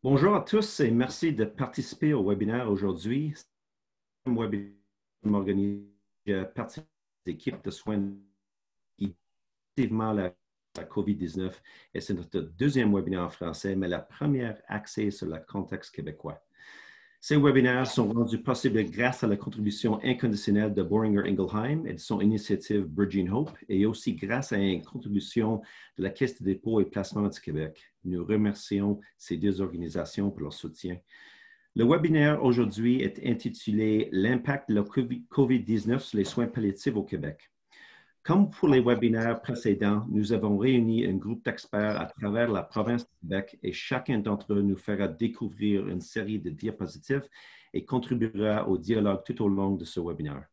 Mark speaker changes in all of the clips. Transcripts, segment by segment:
Speaker 1: Bonjour à tous et merci de participer au webinaire aujourd'hui. C'est un webinaire organisé par l'équipe de soins activement la COVID-19 et c'est notre deuxième webinaire en français, mais la première axée sur le contexte québécois. Ces webinaires sont rendus possibles grâce à la contribution inconditionnelle de Boehringer Ingelheim et de son initiative Bridging Hope, et aussi grâce à une contribution de la Caisse de dépôt et placement du Québec. Nous remercions ces deux organisations pour leur soutien. Le webinaire aujourd'hui est intitulé « L'impact de la COVID-19 sur les soins palliatifs au Québec ». Comme pour les webinaires précédents, nous avons réuni un groupe d'experts à travers la province du Québec et chacun d'entre eux nous fera découvrir une série de diapositives et contribuera au dialogue tout au long de ce webinaire.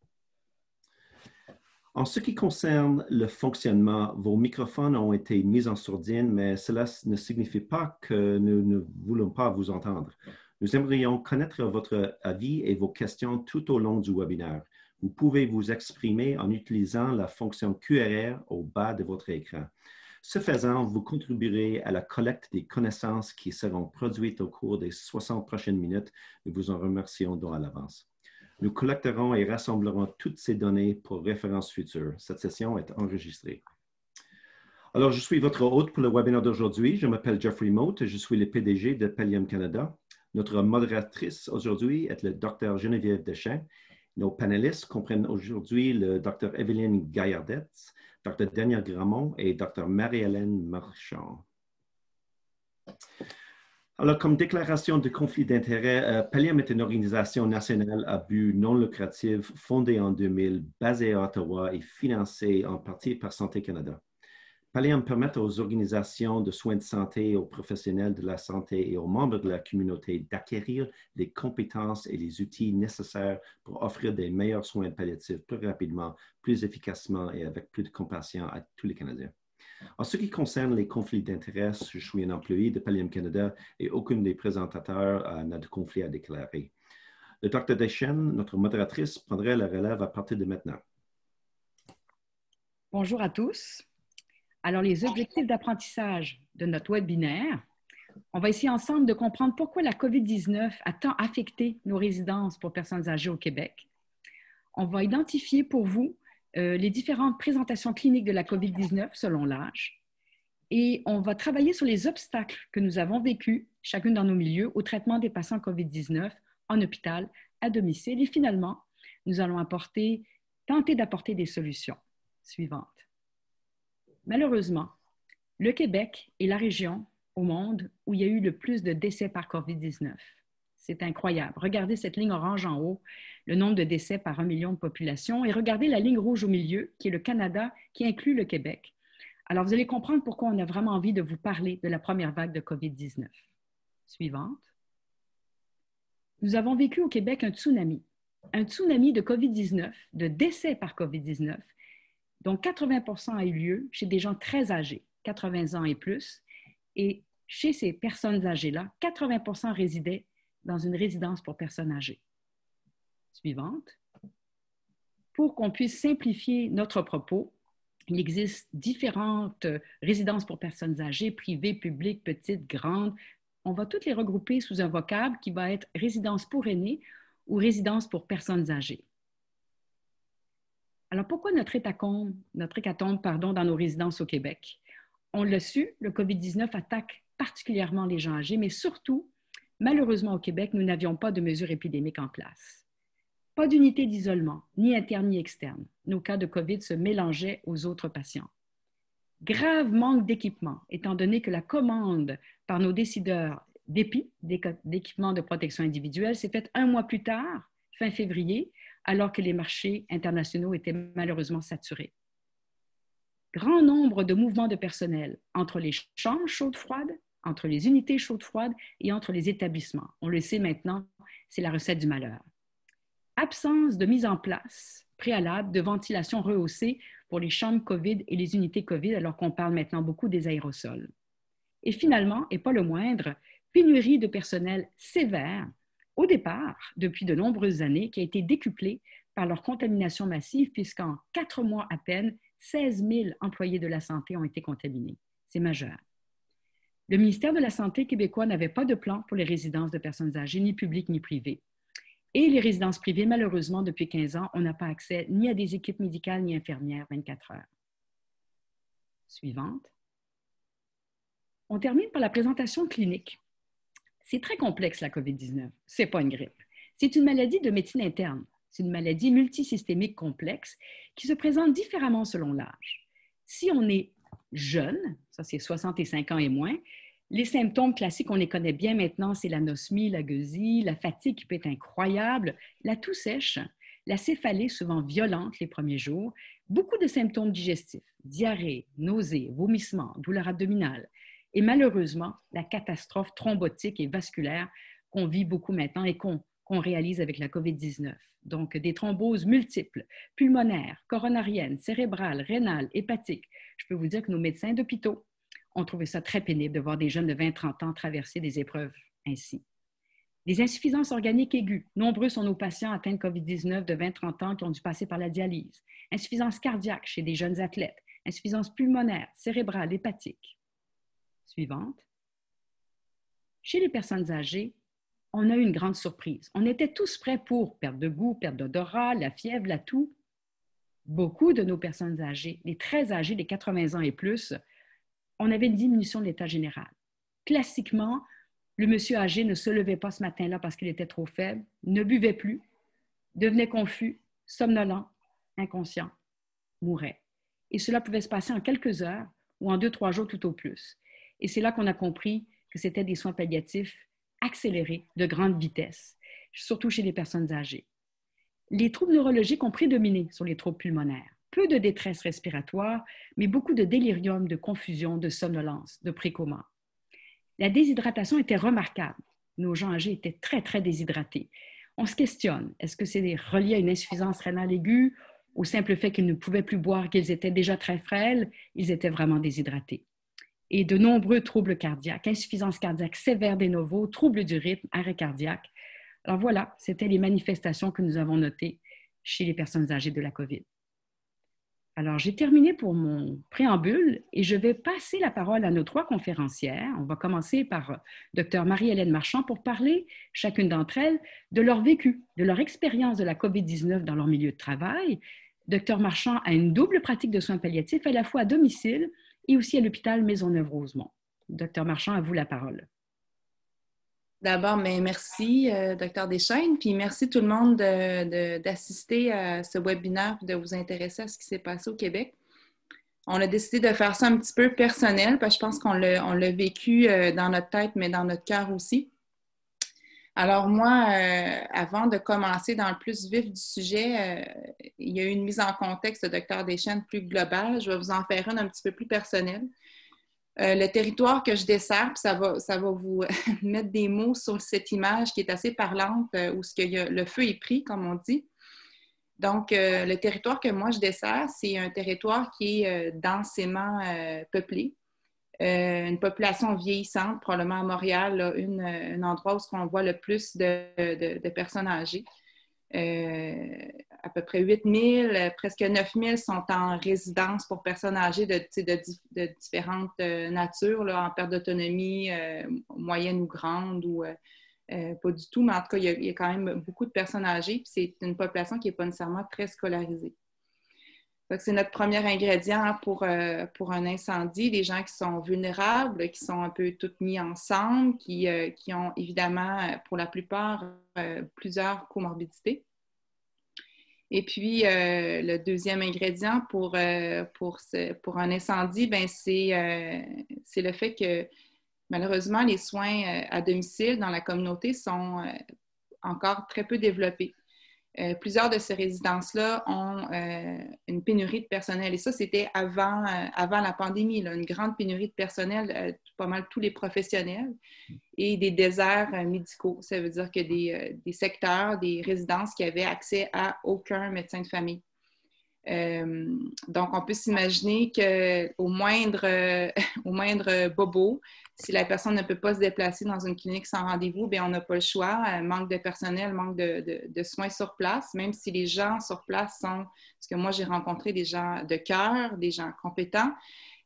Speaker 1: En ce qui concerne le fonctionnement, vos microphones ont été mis en sourdine, mais cela ne signifie pas que nous ne voulons pas vous entendre. Nous aimerions connaître votre avis et vos questions tout au long du webinaire. Vous pouvez vous exprimer en utilisant la fonction QRR au bas de votre écran. Ce faisant, vous contribuerez à la collecte des connaissances qui seront produites au cours des 60 prochaines minutes. Nous vous en remercions donc à l'avance. Nous collecterons et rassemblerons toutes ces données pour référence future. Cette session est enregistrée. Alors, je suis votre hôte pour le webinaire d'aujourd'hui. Je m'appelle Jeffrey Mote et je suis le PDG de Pallium Canada. Notre modératrice aujourd'hui est le Dr Geneviève Deschamps. Nos panélistes comprennent aujourd'hui le Dr Evelyne Gaillardette, Dr Daniel Gramont et Dr Marie-Hélène Marchand. Alors, comme déclaration de conflit d'intérêts, Pallium est une organisation nationale à but non lucratif fondée en 2000, basée à Ottawa et financée en partie par Santé Canada. Pallium permet aux organisations de soins de santé, aux professionnels de la santé et aux membres de la communauté d'acquérir les compétences et les outils nécessaires pour offrir des meilleurs soins palliatifs plus rapidement, plus efficacement et avec plus de compassion à tous les Canadiens. En ce qui concerne les conflits d'intérêts, je suis un employé de Pallium Canada et aucun des présentateurs n'a de conflit à déclarer. Le Dr Deschamps, notre modératrice, prendrait la relève à partir de maintenant.
Speaker 2: Bonjour à tous. Alors, les objectifs d'apprentissage de notre webinaire, on va essayer ensemble de comprendre pourquoi la COVID-19 a tant affecté nos résidences pour personnes âgées au Québec. On va identifier pour vous les différentes présentations cliniques de la COVID-19 selon l'âge. Et on va travailler sur les obstacles que nous avons vécus, chacune dans nos milieux, au traitement des patients COVID-19 en hôpital, à domicile. Et finalement, nous allons tenter d'apporter des solutions suivantes. Malheureusement, le Québec est la région au monde où il y a eu le plus de décès par COVID-19. C'est incroyable. Regardez cette ligne orange en haut, le nombre de décès par 1 million de population, et regardez la ligne rouge au milieu, qui est le Canada, qui inclut le Québec. Alors, vous allez comprendre pourquoi on a vraiment envie de vous parler de la première vague de COVID-19. Suivante. Nous avons vécu au Québec un tsunami de COVID-19, de décès par COVID-19, dont 80% a eu lieu chez des gens très âgés, 80 ans et plus. Et chez ces personnes âgées-là, 80% résidaient dans une résidence pour personnes âgées. Suivante. Pour qu'on puisse simplifier notre propos, il existe différentes résidences pour personnes âgées, privées, publiques, petites, grandes. On va toutes les regrouper sous un vocable qui va être résidence pour aînés ou résidence pour personnes âgées. Alors, pourquoi notre hécatombe dans nos résidences au Québec? On l'a su, le COVID-19 attaque particulièrement les gens âgés, mais surtout, malheureusement au Québec, nous n'avions pas de mesures épidémiques en place. Pas d'unité d'isolement, ni interne ni externe. Nos cas de COVID se mélangeaient aux autres patients. Grave manque d'équipement, étant donné que la commande par nos décideurs d'équipements de protection individuelle, s'est faite 1 mois plus tard, fin février, alors que les marchés internationaux étaient malheureusement saturés. Grand nombre de mouvements de personnel entre les chambres chaudes-froides, entre les unités chaudes-froides et entre les établissements. On le sait maintenant, c'est la recette du malheur. Absence de mise en place préalable de ventilation rehaussée pour les chambres COVID et les unités COVID, alors qu'on parle maintenant beaucoup des aérosols. Et finalement, et pas le moindre, pénurie de personnel sévère au départ, depuis de nombreuses années, qui a été décuplée par leur contamination massive, puisqu'en 4 mois à peine, 16 000 employés de la santé ont été contaminés. C'est majeur. Le ministère de la Santé québécois n'avait pas de plan pour les résidences de personnes âgées, ni publiques ni privées. Et les résidences privées, malheureusement, depuis 15 ans, on n'a pas accès ni à des équipes médicales ni infirmières 24 heures. Suivante. On termine par la présentation clinique. C'est très complexe, la COVID-19. Ce n'est pas une grippe. C'est une maladie de médecine interne. C'est une maladie multisystémique complexe qui se présente différemment selon l'âge. Si on est jeune, ça c'est 65 ans et moins, les symptômes classiques, on les connaît bien maintenant, c'est l'anosmie, la gueusie, la fatigue qui peut être incroyable, la toux sèche, la céphalée souvent violente les premiers jours, beaucoup de symptômes digestifs, diarrhée, nausées, vomissements, douleurs abdominales et malheureusement la catastrophe thrombotique et vasculaire qu'on vit beaucoup maintenant et qu'on réalise avec la COVID-19. Donc des thromboses multiples, pulmonaires, coronariennes, cérébrales, rénales, hépatiques. Je peux vous dire que nos médecins d'hôpitaux ont trouvé ça très pénible de voir des jeunes de 20-30 ans traverser des épreuves ainsi. Les insuffisances organiques aiguës. Nombreux sont nos patients atteints de COVID-19 de 20-30 ans qui ont dû passer par la dialyse. Insuffisance cardiaque chez des jeunes athlètes. Insuffisance pulmonaire, cérébrale, hépatique. Suivante. Chez les personnes âgées, on a eu une grande surprise. On était tous prêts pour perte de goût, perte d'odorat, la fièvre, la toux. Beaucoup de nos personnes âgées, les très âgées, les 80 ans et plus, on avait une diminution de l'état général. Classiquement, le monsieur âgé ne se levait pas ce matin-là parce qu'il était trop faible, ne buvait plus, devenait confus, somnolent, inconscient, mourait. Et cela pouvait se passer en quelques heures ou en 2-3 jours tout au plus. Et c'est là qu'on a compris que c'était des soins palliatifs accélérés, de grande vitesse, surtout chez les personnes âgées. Les troubles neurologiques ont prédominé sur les troubles pulmonaires. Peu de détresse respiratoire, mais beaucoup de délirium, de confusion, de somnolence, de précoma. La déshydratation était remarquable. Nos gens âgés étaient très, très déshydratés. On se questionne, est-ce que c'est relié à une insuffisance rénale aiguë, au simple fait qu'ils ne pouvaient plus boire, qu'ils étaient déjà très frêles? Ils étaient vraiment déshydratés. Et de nombreux troubles cardiaques, insuffisance cardiaque sévère des novo, troubles du rythme, arrêt cardiaque. Alors voilà, c'était les manifestations que nous avons notées chez les personnes âgées de la COVID. Alors, j'ai terminé pour mon préambule et je vais passer la parole à nos 3 conférencières. On va commencer par Dr Marie-Hélène Marchand pour parler, chacune d'entre elles, de leur vécu, de leur expérience de la COVID-19 dans leur milieu de travail. Dr Marchand a une double pratique de soins palliatifs, à la fois à domicile et aussi à l'hôpital Maisonneuve-Rosemont. Dr Marchand, à vous la parole.
Speaker 3: D'abord, merci, Dr Deschaines, puis merci tout le monde d'assister à ce webinaire et de vous intéresser à ce qui s'est passé au Québec. On a décidé de faire ça un petit peu personnel, parce que je pense qu'on l'a vécu dans notre tête, mais dans notre cœur aussi. Alors moi, avant de commencer dans le plus vif du sujet, il y a eu une mise en contexte de Dr Deschaines plus globale. Je vais vous en faire une un petit peu plus personnelle. Le territoire que je dessers, ça va vous mettre des mots sur cette image qui est assez parlante, où le feu est pris, comme on dit. Donc, le territoire que moi je dessers, c'est un territoire qui est densément peuplé. Une population vieillissante, probablement à Montréal, là, un endroit où on voit le plus de personnes âgées. À peu près 8 000, presque 9 000 sont en résidence pour personnes âgées de différentes natures, là, en perte d'autonomie, moyenne ou grande, ou pas du tout, mais en tout cas, il y a quand même beaucoup de personnes âgées, puis c'est une population qui n'est pas nécessairement très scolarisée. Donc, c'est notre premier ingrédient pour un incendie, les gens qui sont vulnérables, qui sont un peu tous mis ensemble, qui ont évidemment, pour la plupart, plusieurs comorbidités. Et puis, le deuxième ingrédient pour un incendie, c'est le fait que, malheureusement, les soins à domicile dans la communauté sont encore très peu développés. Plusieurs de ces résidences-là ont une pénurie de personnel. Et ça, c'était avant la pandémie, là, une grande pénurie de personnel, pas mal tous les professionnels, et des déserts médicaux. Ça veut dire que des secteurs, des résidences qui avaient accès à aucun médecin de famille. Donc, on peut s'imaginer qu'au moindre bobo, si la personne ne peut pas se déplacer dans une clinique sans rendez-vous, bien, on n'a pas le choix. Manque de personnel, manque de soins sur place, même si les gens sur place sont, parce que moi, j'ai rencontré des gens de cœur, des gens compétents,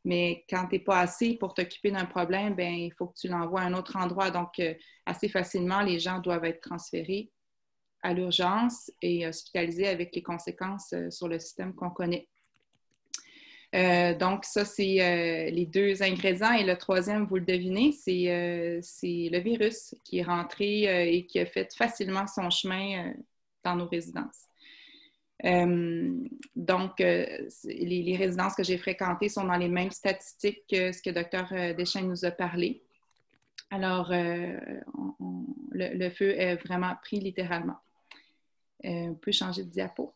Speaker 3: Mais quand tu n'es pas assez pour t'occuper d'un problème, bien, il faut que tu l'envoies à un autre endroit. Donc, assez facilement, les gens doivent être transférés à l'urgence et hospitalisés avec les conséquences sur le système qu'on connaît. Donc, ça, c'est les deux ingrédients. Et le troisième, vous le devinez, c'est le virus qui est rentré et qui a fait facilement son chemin dans nos résidences. Donc, les résidences que j'ai fréquentées sont dans les mêmes statistiques que ce que Dr. Deschaines nous a parlé. Alors, le feu est vraiment pris littéralement. On peut changer de diapo.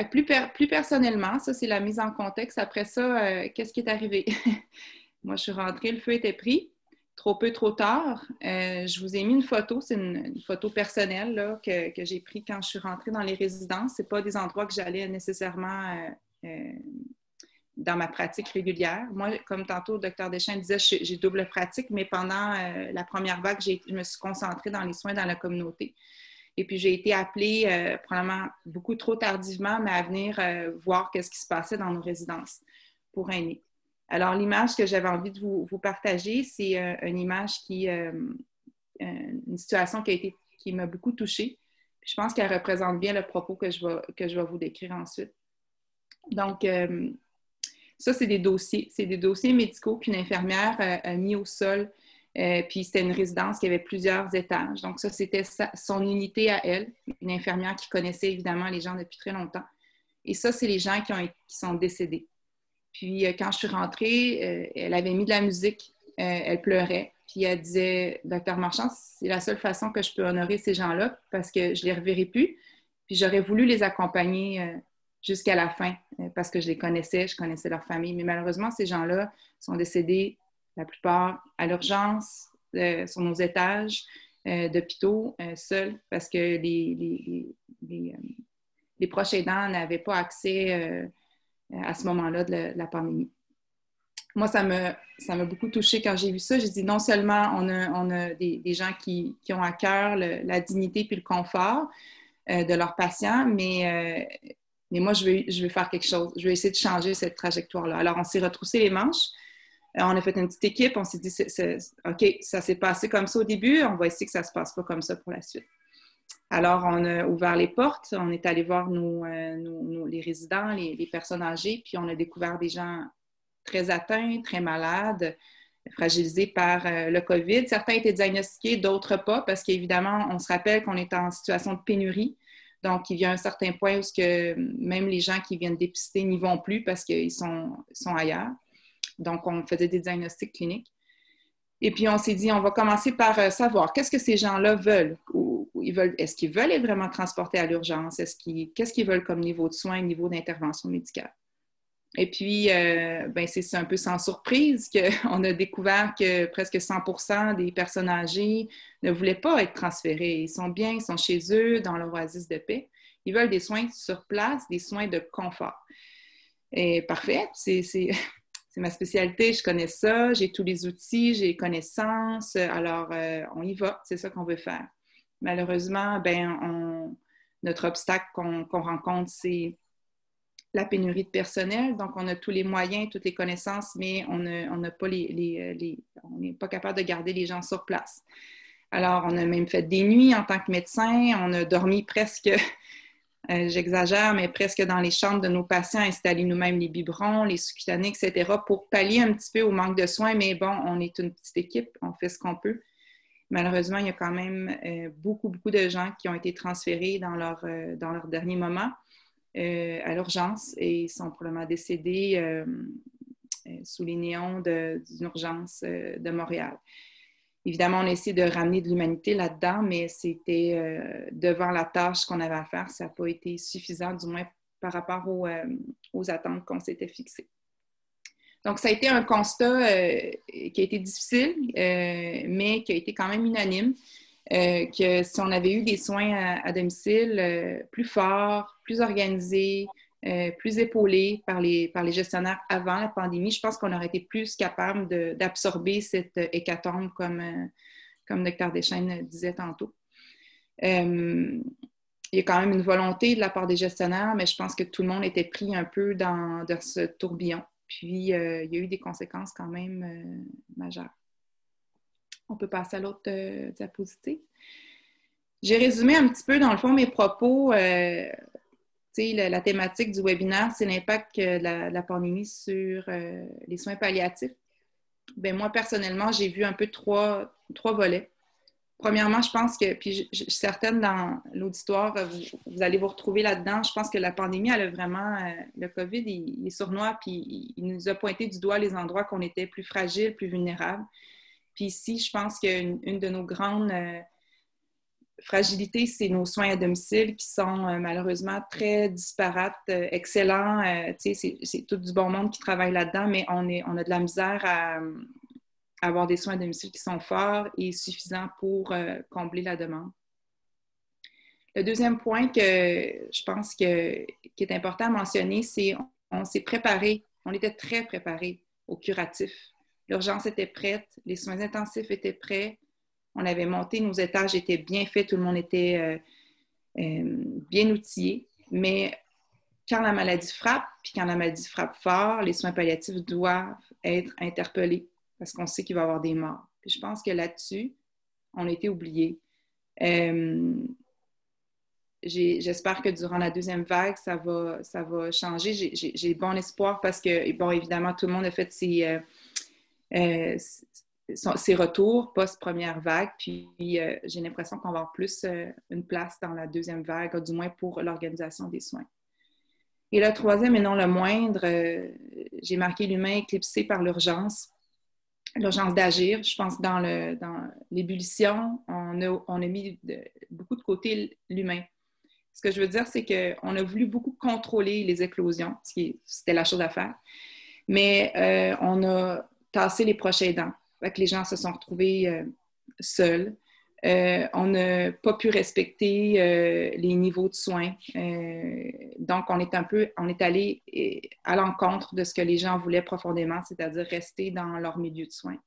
Speaker 3: Plus personnellement, ça, c'est la mise en contexte. Après ça, qu'est-ce qui est arrivé? Moi, je suis rentrée, le feu était pris. Trop peu, trop tard. Je vous ai mis une photo, c'est une photo personnelle là, que j'ai prise quand je suis rentrée dans les résidences. Ce n'est pas des endroits que j'allais nécessairement dans ma pratique régulière. Moi, comme tantôt, le Dr. Deschaines disait, j'ai double pratique, mais pendant la première vague, je me suis concentrée dans les soins dans la communauté. Et puis, j'ai été appelée probablement beaucoup trop tardivement, mais à venir voir qu'est-ce qui se passait dans nos résidences pour aînés. Alors, l'image que j'avais envie de vous partager, c'est une image une situation qui m'a beaucoup touchée. Puis je pense qu'elle représente bien le propos que je vais vous décrire ensuite. Donc, ça, c'est des dossiers. C'est des dossiers médicaux qu'une infirmière a mis au sol. Puis c'était une résidence qui avait plusieurs étages. Donc, ça, c'était son unité à elle, une infirmière qui connaissait évidemment les gens depuis très longtemps. Et ça, c'est les gens qui sont décédés. Puis, quand je suis rentrée, elle avait mis de la musique, elle pleurait. Puis, elle disait, Docteur Marchand, c'est la seule façon que je peux honorer ces gens-là parce que je ne les reverrai plus. Puis, j'aurais voulu les accompagner jusqu'à la fin parce que je les connaissais, je connaissais leur famille. Mais malheureusement, ces gens-là sont décédés, la plupart, à l'urgence, sur nos étages d'hôpitaux, seuls, parce que les proches aidants n'avaient pas accès à ce moment-là de la pandémie. Moi, ça m'a beaucoup touchée quand j'ai vu ça. J'ai dit non seulement on a des gens qui ont à cœur la dignité puis le confort de leurs patients, mais moi, je veux faire quelque chose. Je veux essayer de changer cette trajectoire-là. Alors, on s'est retroussé les manches. On a fait une petite équipe. On s'est dit, OK, ça s'est passé comme ça au début. On va essayer que ça ne se passe pas comme ça pour la suite. Alors, on a ouvert les portes, on est allé voir les résidents, les personnes âgées, puis on a découvert des gens très atteints, très malades, fragilisés par le COVID. Certains étaient diagnostiqués, d'autres pas, parce qu'évidemment, on se rappelle qu'on est en situation de pénurie. Donc, il y a un certain point où même les gens qui viennent dépister n'y vont plus parce qu'ils sont ailleurs. Donc, on faisait des diagnostics cliniques. Et puis, on s'est dit, on va commencer par savoir qu'est-ce que ces gens-là veulent. Est-ce qu'ils veulent être vraiment transportés à l'urgence? Qu'est-ce qu'ils veulent comme niveau de soins, niveau d'intervention médicale? Et puis, c'est un peu sans surprise qu'on a découvert que presque 100% des personnes âgées ne voulaient pas être transférées. Ils sont bien, ils sont chez eux, dans leur oasis de paix. Ils veulent des soins sur place, des soins de confort. Et parfait, c'est ma spécialité, je connais ça, j'ai tous les outils, j'ai les connaissances, alors on y va, c'est ça qu'on veut faire. Malheureusement, notre obstacle qu'on rencontre, c'est la pénurie de personnel. Donc, on a tous les moyens, toutes les connaissances, mais on n'a pas on n'est pas capable de garder les gens sur place. Alors, on a même fait des nuits en tant que médecin. On a dormi presque, j'exagère, mais presque dans les chambres de nos patients, installer nous-mêmes les biberons, les sous-cutanés, etc., pour pallier un petit peu au manque de soins. Mais bon, on est une petite équipe, on fait ce qu'on peut. Malheureusement, il y a quand même beaucoup de gens qui ont été transférés dans leur dernier moment à l'urgence et sont probablement décédés sous les néons d'une urgence de Montréal. Évidemment, on a essayé de ramener de l'humanité là-dedans, mais c'était devant la tâche qu'on avait à faire, ça n'a pas été suffisant, du moins par rapport aux attentes qu'on s'était fixées. Donc, ça a été un constat qui a été difficile, mais qui a été quand même unanime, que si on avait eu des soins à domicile plus forts, plus organisés, plus épaulés par les gestionnaires avant la pandémie, je pense qu'on aurait été plus capable d'absorber cette hécatombe comme Dr. Deschaines disait tantôt. Il y a quand même une volonté de la part des gestionnaires, mais je pense que tout le monde était pris un peu dans ce tourbillon. Puis, il y a eu des conséquences quand même majeures. On peut passer à l'autre diapositive. J'ai résumé un petit peu, dans le fond, mes propos. La thématique du webinaire, c'est l'impact de la pandémie sur les soins palliatifs. Bien, moi, personnellement, j'ai vu un peu trois volets. Premièrement, je pense que, puis je suis certaine dans l'auditoire, vous allez vous retrouver là-dedans, je pense que la pandémie, elle a vraiment, le COVID, il est sournois, puis il nous a pointé du doigt les endroits qu'on était plus fragiles, plus vulnérables. Puis ici, je pense qu'une de nos grandes fragilités, c'est nos soins à domicile qui sont malheureusement très disparates, excellents. C'est tout du bon monde qui travaille là-dedans, mais on a de la misère à avoir des soins à domicile qui sont forts et suffisants pour combler la demande. Le deuxième point que je pense qui est important à mentionner, c'est on s'est préparé, on était très préparé au curatif. L'urgence était prête, les soins intensifs étaient prêts, on avait monté, nos étages étaient bien faits, tout le monde était bien outillé, mais quand la maladie frappe, puis quand la maladie frappe fort, les soins palliatifs doivent être interpellés parce qu'on sait qu'il va y avoir des morts. Puis je pense que là-dessus, on a été oubliés. J'espère que durant la deuxième vague, ça va changer. J'ai bon espoir parce que, bon, évidemment, tout le monde a fait ses retours post-première vague, puis j'ai l'impression qu'on va avoir plus une place dans la deuxième vague, du moins pour l'organisation des soins. Et le troisième, et non le moindre, j'ai marqué l'humain éclipsé par l'urgence d'agir. Je pense que dans l'ébullition, on a mis beaucoup de côté l'humain. Ce que je veux dire, c'est qu'on a voulu beaucoup contrôler les éclosions, c'était la chose à faire, mais on a tassé les proches aidants. Fait que les gens se sont retrouvés seuls. On n'a pas pu respecter les niveaux de soins. Donc, on est allé à l'encontre de ce que les gens voulaient profondément, c'est-à-dire rester dans leur milieu de soins.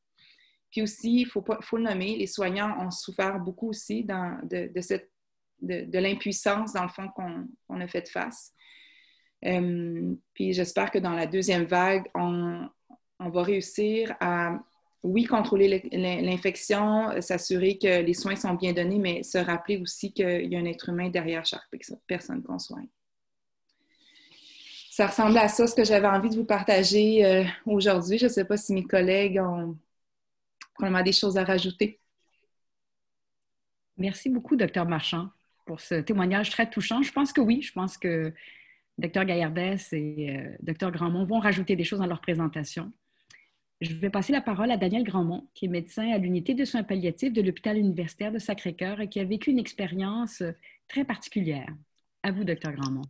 Speaker 3: Puis aussi, il faut le nommer, les soignants ont souffert beaucoup aussi de l'impuissance, dans le fond, qu'on a fait face. Puis j'espère que dans la deuxième vague, on va réussir à, oui, contrôler l'infection, s'assurer que les soins sont bien donnés, mais se rappeler aussi qu'il y a un être humain derrière chaque personne qu'on soigne. Ça ressemble à ça, ce que j'avais envie de vous partager aujourd'hui. Je ne sais pas si mes collègues ont probablement des choses à rajouter.
Speaker 2: Merci beaucoup, Dr. Marchand, pour ce témoignage très touchant. Je pense que oui, je pense que Dr. Gaillardès et Dr. Grandmont vont rajouter des choses dans leur présentation. Je vais passer la parole à Daniel Grandmont, qui est médecin à l'unité de soins palliatifs de l'hôpital universitaire de Sacré-Cœur et qui a vécu une expérience très particulière. À vous, Dr. Grandmont.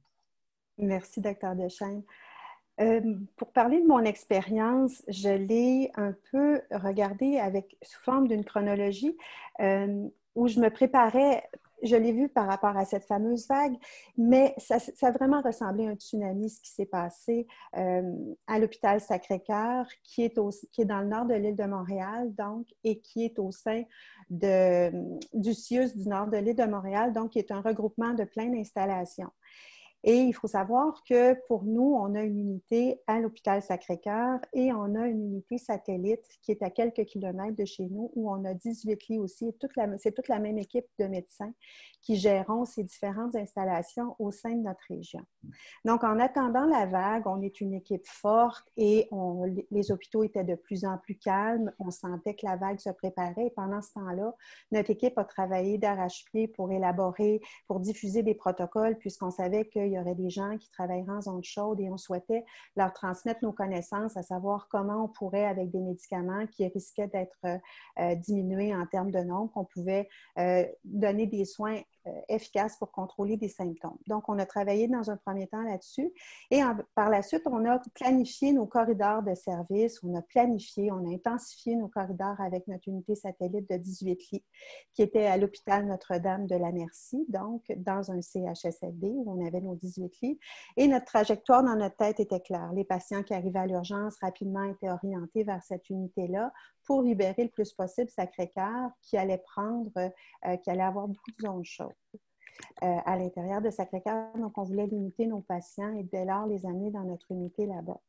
Speaker 4: Merci, Dr. Deschênes. Pour parler de mon expérience, je l'ai un peu regardée sous forme d'une chronologie où je me préparais. Je l'ai vu par rapport à cette fameuse vague, mais ça a vraiment ressemblé à un tsunami, ce qui s'est passé à l'hôpital Sacré-Cœur, qui est dans le nord de l'île de Montréal, donc, et qui est au sein du CIUS du nord de l'île de Montréal, donc, qui est un regroupement de plein d'installations. Et il faut savoir que pour nous, on a une unité à l'hôpital Sacré-Cœur et on a une unité satellite qui est à quelques kilomètres de chez nous où on a 18 lits aussi. C'est toute la même équipe de médecins qui gèrent ces différentes installations au sein de notre région. Donc, en attendant la vague, on est une équipe forte et les hôpitaux étaient de plus en plus calmes. On sentait que la vague se préparait et pendant ce temps-là, notre équipe a travaillé d'arrache-pied pour diffuser des protocoles puisqu'on savait qu'il y aurait des gens qui travailleraient en zone chaude et on souhaitait leur transmettre nos connaissances, à savoir comment on pourrait, avec des médicaments qui risquaient d'être diminués en termes de nombre, qu'on pouvait donner des soins efficaces pour contrôler des symptômes. Donc, on a travaillé dans un premier temps là-dessus et par la suite, on a planifié nos corridors de service, on a intensifié nos corridors avec notre unité satellite de 18 lits qui était à l'hôpital Notre-Dame de la Merci, donc dans un CHSLD où on avait nos 18 lits. Et notre trajectoire dans notre tête était claire. Les patients qui arrivaient à l'urgence rapidement étaient orientés vers cette unité-là pour libérer le plus possible Sacré-Cœur qui allait avoir beaucoup de zones chaudes à l'intérieur de Sacré-Cœur. Donc, on voulait limiter nos patients et dès lors les amener dans notre unité là-bas.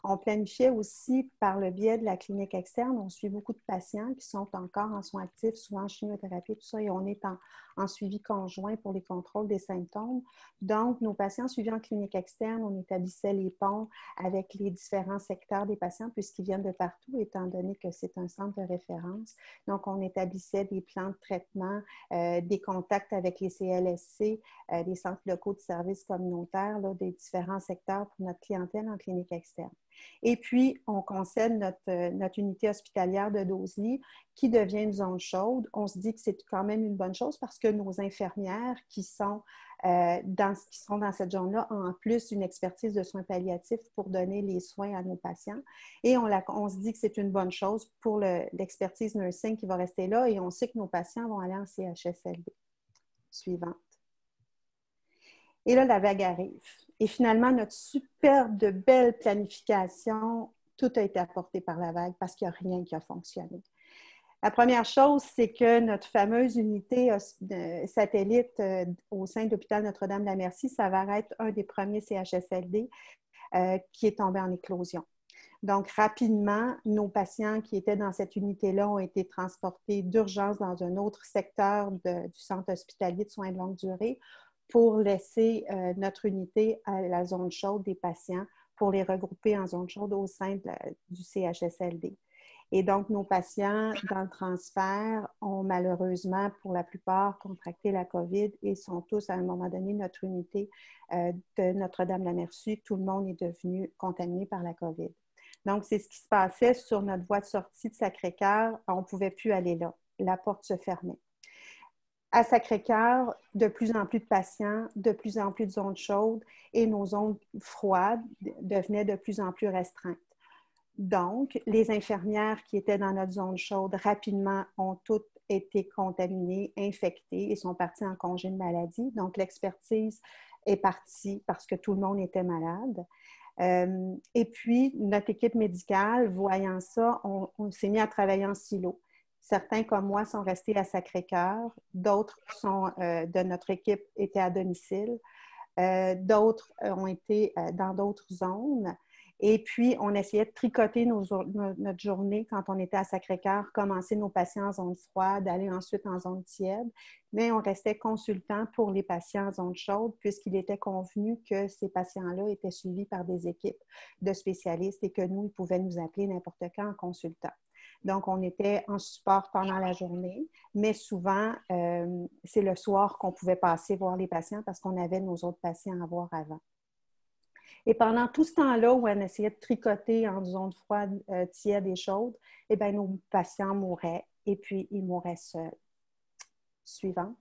Speaker 4: On planifiait aussi par le biais de la clinique externe. On suit beaucoup de patients qui sont encore en soins actifs, souvent en chimiothérapie, tout ça, et on est en suivi conjoint pour les contrôles des symptômes. Donc, nos patients suivis en clinique externe, on établissait les ponts avec les différents secteurs des patients puisqu'ils viennent de partout, étant donné que c'est un centre de référence. Donc, on établissait des plans de traitement, des contacts avec les CLSC, les centres locaux de services communautaires là, des différents secteurs pour notre clientèle en clinique externe. Et puis, on concède notre unité hospitalière de Dosely qui devient une zone chaude. On se dit que c'est quand même une bonne chose parce que nos infirmières qui sont dans cette zone-là ont en plus une expertise de soins palliatifs pour donner les soins à nos patients. Et on se dit que c'est une bonne chose pour l'expertise nursing qui va rester là et on sait que nos patients vont aller en CHSLD. Suivante. Et là, la vague arrive. Et finalement, notre superbe de belle planification, tout a été apporté par la vague parce qu'il n'y a rien qui a fonctionné. La première chose, c'est que notre fameuse unité satellite au sein de l'hôpital Notre-Dame-la-Merci s'avère être un des premiers CHSLD qui est tombé en éclosion. Donc, rapidement, nos patients qui étaient dans cette unité-là ont été transportés d'urgence dans un autre secteur du centre hospitalier de soins de longue durée pour laisser notre unité à la zone chaude des patients pour les regrouper en zone chaude au sein du CHSLD. Et donc, nos patients dans le transfert ont malheureusement, pour la plupart, contracté la COVID et sont tous, à un moment donné, notre unité de Notre-Dame-la-Merci. Tout le monde est devenu contaminé par la COVID. Donc, c'est ce qui se passait sur notre voie de sortie de Sacré-Cœur. On ne pouvait plus aller là. La porte se fermait. À Sacré-Cœur, de plus en plus de patients, de plus en plus de zones chaudes et nos zones froides devenaient de plus en plus restreintes. Donc, les infirmières qui étaient dans notre zone chaude rapidement ont toutes été contaminées, infectées et sont parties en congé de maladie. Donc, l'expertise est partie parce que tout le monde était malade. Et puis, notre équipe médicale, voyant ça, on s'est mis à travailler en silo. Certains, comme moi, sont restés à Sacré-Cœur. D'autres de notre équipe étaient à domicile. D'autres ont été dans d'autres zones. Et puis, on essayait de tricoter notre journée quand on était à Sacré-Cœur, commencer nos patients en zone froide, aller ensuite en zone tiède. Mais on restait consultant pour les patients en zone chaude puisqu'il était convenu que ces patients-là étaient suivis par des équipes de spécialistes et que nous, ils pouvaient nous appeler n'importe quand en consultant. Donc, on était en support pendant la journée, mais souvent, c'est le soir qu'on pouvait passer voir les patients parce qu'on avait nos autres patients à voir avant. Et pendant tout ce temps-là où on essayait de tricoter en zone froide, tiède et chaude, eh bien, nos patients mouraient et puis ils mouraient seuls. Suivante.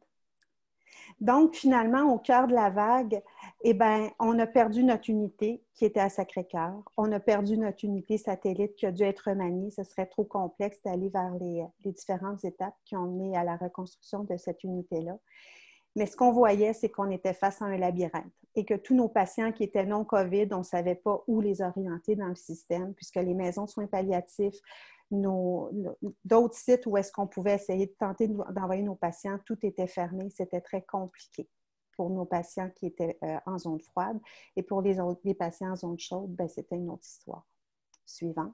Speaker 4: Donc, finalement, au cœur de la vague, eh bien, on a perdu notre unité qui était à Sacré-Cœur. On a perdu notre unité satellite qui a dû être remaniée. Ce serait trop complexe d'aller vers les différentes étapes qui ont mené à la reconstruction de cette unité-là. Mais ce qu'on voyait, c'est qu'on était face à un labyrinthe et que tous nos patients qui étaient non-COVID, on ne savait pas où les orienter dans le système puisque les maisons de soins palliatifs, d'autres sites où est-ce qu'on pouvait essayer de tenter d'envoyer nos patients, tout était fermé. C'était très compliqué pour nos patients qui étaient en zone froide. Et pour les patients en zone chaude, bien, c'était une autre histoire. Suivante.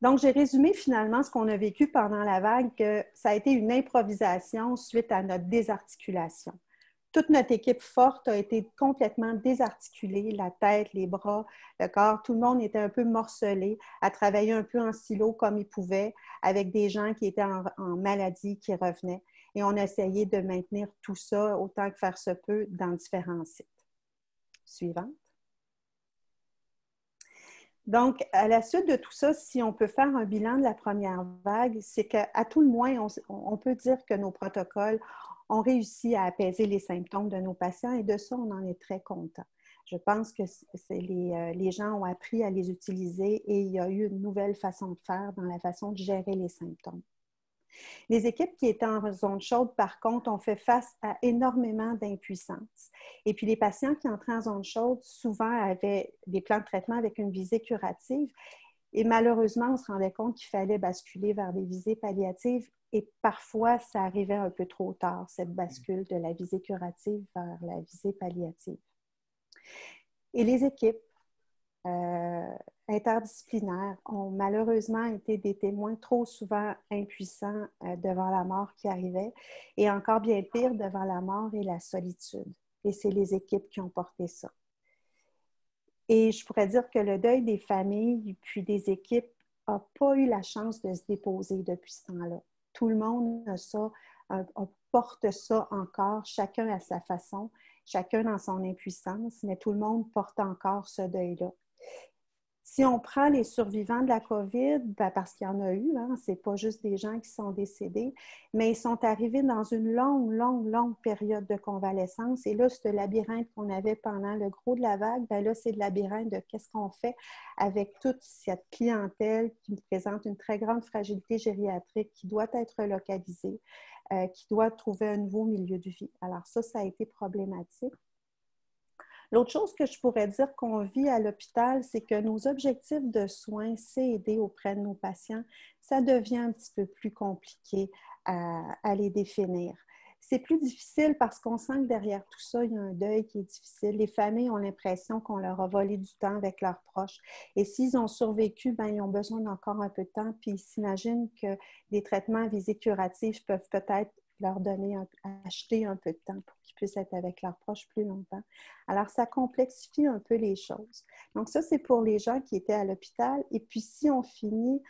Speaker 4: Donc, j'ai résumé finalement ce qu'on a vécu pendant la vague, que ça a été une improvisation suite à notre désarticulation. Toute notre équipe forte a été complètement désarticulée, la tête, les bras, le corps. Tout le monde était un peu morcelé, à travailler un peu en silo comme ils pouvaient, avec des gens qui étaient en maladie, qui revenaient. Et on a essayé de maintenir tout ça autant que faire se peut dans différents sites. Suivante. Donc, à la suite de tout ça, si on peut faire un bilan de la première vague, c'est qu'à tout le moins, on peut dire que nos protocoles ont réussi à apaiser les symptômes de nos patients et de ça, on en est très content. Je pense que les gens ont appris à les utiliser et il y a eu une nouvelle façon de faire dans la façon de gérer les symptômes. Les équipes qui étaient en zone chaude, par contre, ont fait face à énormément d'impuissance. Et puis, les patients qui entraient en zone chaude, souvent avaient des plans de traitement avec une visée curative. Et malheureusement, on se rendait compte qu'il fallait basculer vers des visées palliatives. Et parfois, ça arrivait un peu trop tard, cette bascule de la visée curative vers la visée palliative. Et les équipes interdisciplinaires ont malheureusement été des témoins trop souvent impuissants devant la mort qui arrivait et encore bien pire devant la mort et la solitude. Et c'est les équipes qui ont porté ça. Et je pourrais dire que le deuil des familles puis des équipes n'a pas eu la chance de se déposer depuis ce temps-là. Tout le monde a ça, porte ça encore, chacun à sa façon, chacun dans son impuissance, mais tout le monde porte encore ce deuil-là. Si on prend les survivants de la COVID, ben parce qu'il y en a eu, hein, ce n'est pas juste des gens qui sont décédés, mais ils sont arrivés dans une longue période de convalescence. Et là, ce labyrinthe qu'on avait pendant le gros de la vague, ben là, c'est le labyrinthe de qu'est-ce qu'on fait avec toute cette clientèle qui présente une très grande fragilité gériatrique, qui doit être localisée, qui doit trouver un nouveau milieu de vie. Alors ça a été problématique. L'autre chose que je pourrais dire qu'on vit à l'hôpital, c'est que nos objectifs de soins, c'est aider auprès de nos patients, ça devient un petit peu plus compliqué à les définir. C'est plus difficile parce qu'on sent que derrière tout ça, il y a un deuil qui est difficile. Les familles ont l'impression qu'on leur a volé du temps avec leurs proches. Et s'ils ont survécu, ben, ils ont besoin d'encore un peu de temps. Puis ils s'imaginent que des traitements à visée curative peuvent peut-être leur donner, acheter un peu de temps pour qu'ils puissent être avec leurs proches plus longtemps. Alors, ça complexifie un peu les choses. Donc, ça, c'est pour les gens qui étaient à l'hôpital. Et puis, si on finit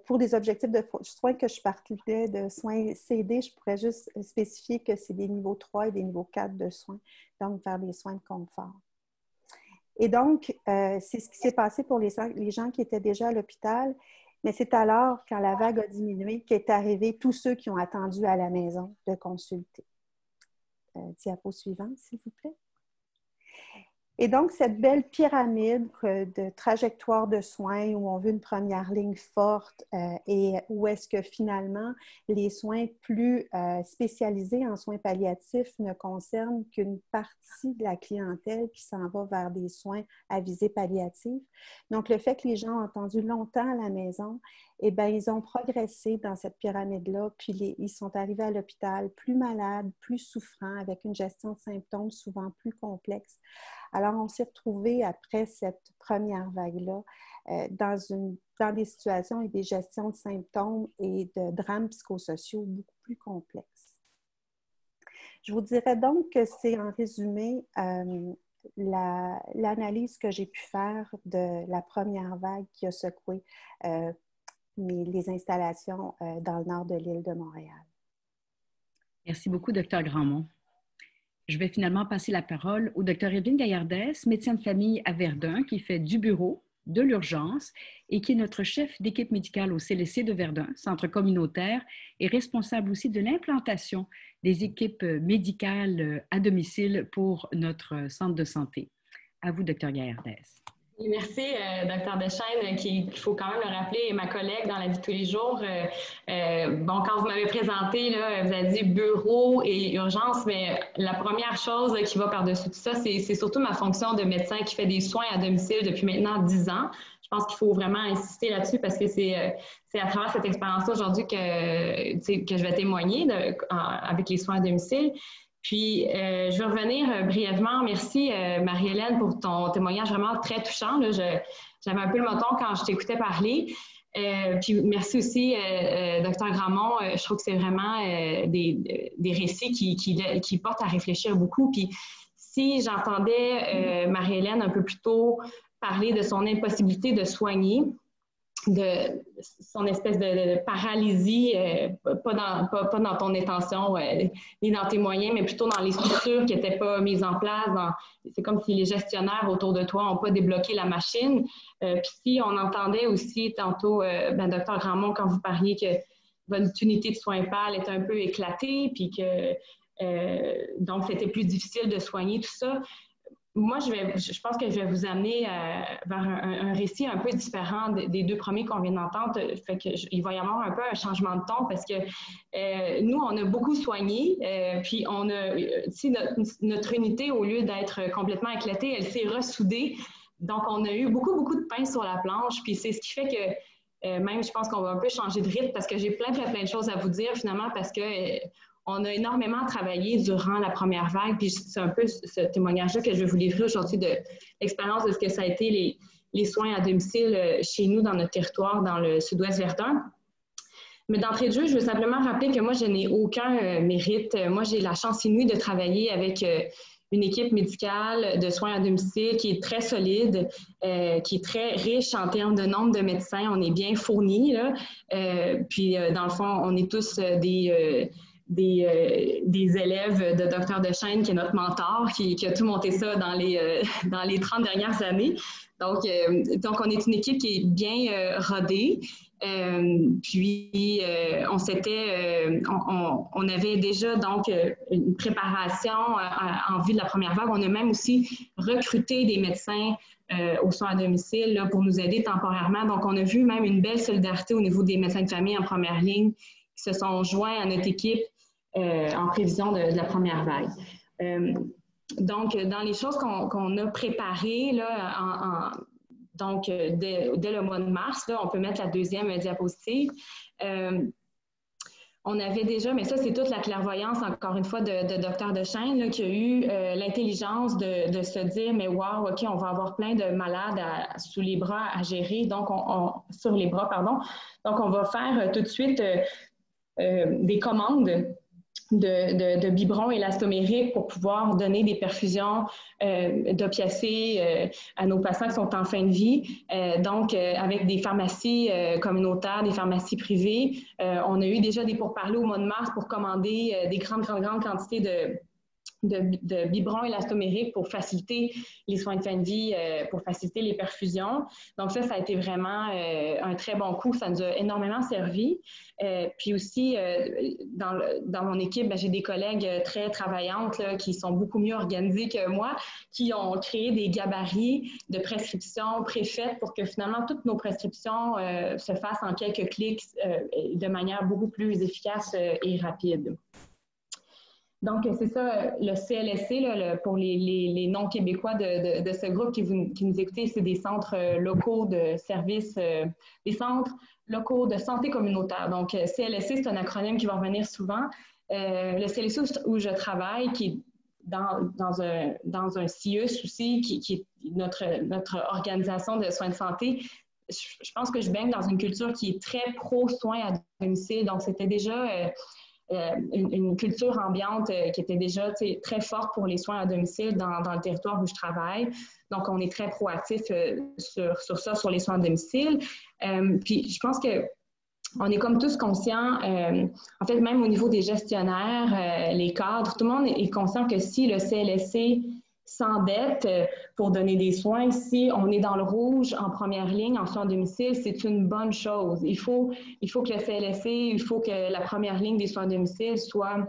Speaker 4: pour des objectifs de soins que je parlais de soins CD, je pourrais juste spécifier que c'est des niveaux 3 et des niveaux 4 de soins, donc faire des soins de confort. Et donc, c'est ce qui s'est passé pour les gens qui étaient déjà à l'hôpital. Mais c'est alors, quand la vague a diminué, qu'est arrivé tous ceux qui ont attendu à la maison de consulter. Diapo suivante, s'il vous plaît. Et donc, cette belle pyramide de trajectoire de soins où on veut une première ligne forte et où est-ce que finalement les soins plus spécialisés en soins palliatifs ne concernent qu'une partie de la clientèle qui s'en va vers des soins à visée palliative. Donc, le fait que les gens ont attendu longtemps à la maison, eh bien, ils ont progressé dans cette pyramide-là, puis ils sont arrivés à l'hôpital plus malades, plus souffrants, avec une gestion de symptômes souvent plus complexe. Alors, on s'est retrouvés après cette première vague-là dans des situations et des gestions de symptômes et de drames psychosociaux beaucoup plus complexes. Je vous dirais donc que c'est en résumé l'analyse que j'ai pu faire de la première vague qui a secoué les installations dans le nord de l'île de Montréal.
Speaker 2: Merci beaucoup, Dr. Grandmont. Je vais finalement passer la parole au Dr. Evelyne Gaillardès, médecin de famille à Verdun, qui fait du bureau, de l'urgence et qui est notre chef d'équipe médicale au CLSC de Verdun, centre communautaire, et responsable aussi de l'implantation des équipes médicales à domicile pour notre centre de santé. À vous, Dr. Gaillardès.
Speaker 5: Merci, Dr. Deschaines, qu'il faut quand même le rappeler, ma collègue dans la vie de tous les jours. Bon, quand vous m'avez présenté, là, vous avez dit bureau et urgence, mais la première chose qui va par-dessus tout ça, c'est surtout ma fonction de médecin qui fait des soins à domicile depuis maintenant 10 ans. Je pense qu'il faut vraiment insister là-dessus parce que c'est à travers cette expérience-là aujourd'hui que je vais témoigner avec les soins à domicile. Puis, je vais revenir brièvement. Merci, Marie-Hélène, pour ton témoignage vraiment très touchant. J'avais un peu le moton quand je t'écoutais parler. Puis, merci aussi, Dr. Grandmont. Je trouve que c'est vraiment des récits qui portent à réfléchir beaucoup. Puis, si j'entendais Marie-Hélène un peu plus tôt parler de son impossibilité de soigner, de son espèce de paralysie, pas dans ton intention ni dans tes moyens, mais plutôt dans les structures qui n'étaient pas mises en place. C'est comme si les gestionnaires autour de toi n'ont pas débloqué la machine. Puis si on entendait aussi tantôt, Dr. Grandmont, quand vous parliez que votre unité de soins PAL est un peu éclatée, puis que donc c'était plus difficile de soigner tout ça. Moi, je pense que je vais vous amener vers un récit un peu différent des deux premiers qu'on vient d'entendre. Fait que il va y avoir un peu un changement de ton parce que nous, on a beaucoup soigné, puis on a, notre unité, au lieu d'être complètement éclatée, elle s'est ressoudée. Donc, on a eu beaucoup de pain sur la planche, puis c'est ce qui fait que même, je pense qu'on va un peu changer de rythme parce que j'ai plein de choses à vous dire finalement parce que on a énormément travaillé durant la première vague, puis c'est un peu ce témoignage-là que je vais vous livrer aujourd'hui de l'expérience de ce que ça a été les soins à domicile chez nous dans notre territoire, dans le sud-ouest Verdun. Mais d'entrée de jeu, je veux simplement rappeler que moi, je n'ai aucun mérite. Moi, j'ai la chance inouïe de travailler avec une équipe médicale de soins à domicile qui est très solide, qui est très riche en termes de nombre de médecins. On est bien fournis, là. Puis, dans le fond, on est tous des élèves de Dr Deschênes, qui est notre mentor, qui a tout monté ça dans les 30 dernières années. Donc, on est une équipe qui est bien rodée. Puis, on avait déjà donc une préparation en vue de la première vague. On a même aussi recruté des médecins aux soins à domicile là, pour nous aider temporairement. Donc, on a vu même une belle solidarité au niveau des médecins de famille en première ligne qui se sont joints à notre équipe en prévision de la première vague. Donc, dans les choses qu'on a préparées là, donc, dès le mois de mars, là, on peut mettre la deuxième diapositive. On avait déjà, mais ça, c'est toute la clairvoyance, encore une fois, de Dr Deschênes, là, qui a eu l'intelligence de se dire, mais wow, OK, on va avoir plein de malades sous les bras à gérer, donc sur les bras, pardon. Donc, on va faire tout de suite des commandes de biberons élastomériques pour pouvoir donner des perfusions d'opiacés à nos patients qui sont en fin de vie. Donc, avec des pharmacies communautaires, des pharmacies privées, on a eu déjà des pourparlers au mois de mars pour commander des grandes quantités de biberons élastomériques pour faciliter les soins de fin de vie, pour faciliter les perfusions. Donc ça a été vraiment un très bon coup. Ça nous a énormément servi. Puis aussi, dans mon équipe, j'ai des collègues très travaillantes là, qui sont beaucoup mieux organisées que moi, qui ont créé des gabarits de prescriptions préfaites pour que finalement toutes nos prescriptions se fassent en quelques clics de manière beaucoup plus efficace et rapide. Donc, c'est ça, le CLSC, là, pour les non-québécois de ce groupe qui nous écoutez, c'est des centres locaux de services, des centres locaux de santé communautaire. Donc, CLSC, c'est un acronyme qui va revenir souvent. Le CLSC où je travaille, qui est dans un CIUS aussi, qui est notre organisation de soins de santé, je pense que je baigne dans une culture qui est très pro-soins à domicile. Donc, c'était déjà une culture ambiante qui était déjà très forte pour les soins à domicile dans le territoire où je travaille. Donc, on est très proactif sur ça, sur les soins à domicile. Puis, je pense qu'on est comme tous conscients, en fait, même au niveau des gestionnaires, les cadres, tout le monde est conscient que si le CLSC s'endette pour donner des soins, si on est dans le rouge en première ligne en soins à domicile, c'est une bonne chose. Il faut que le CLSC, il faut que la première ligne des soins à domicile soit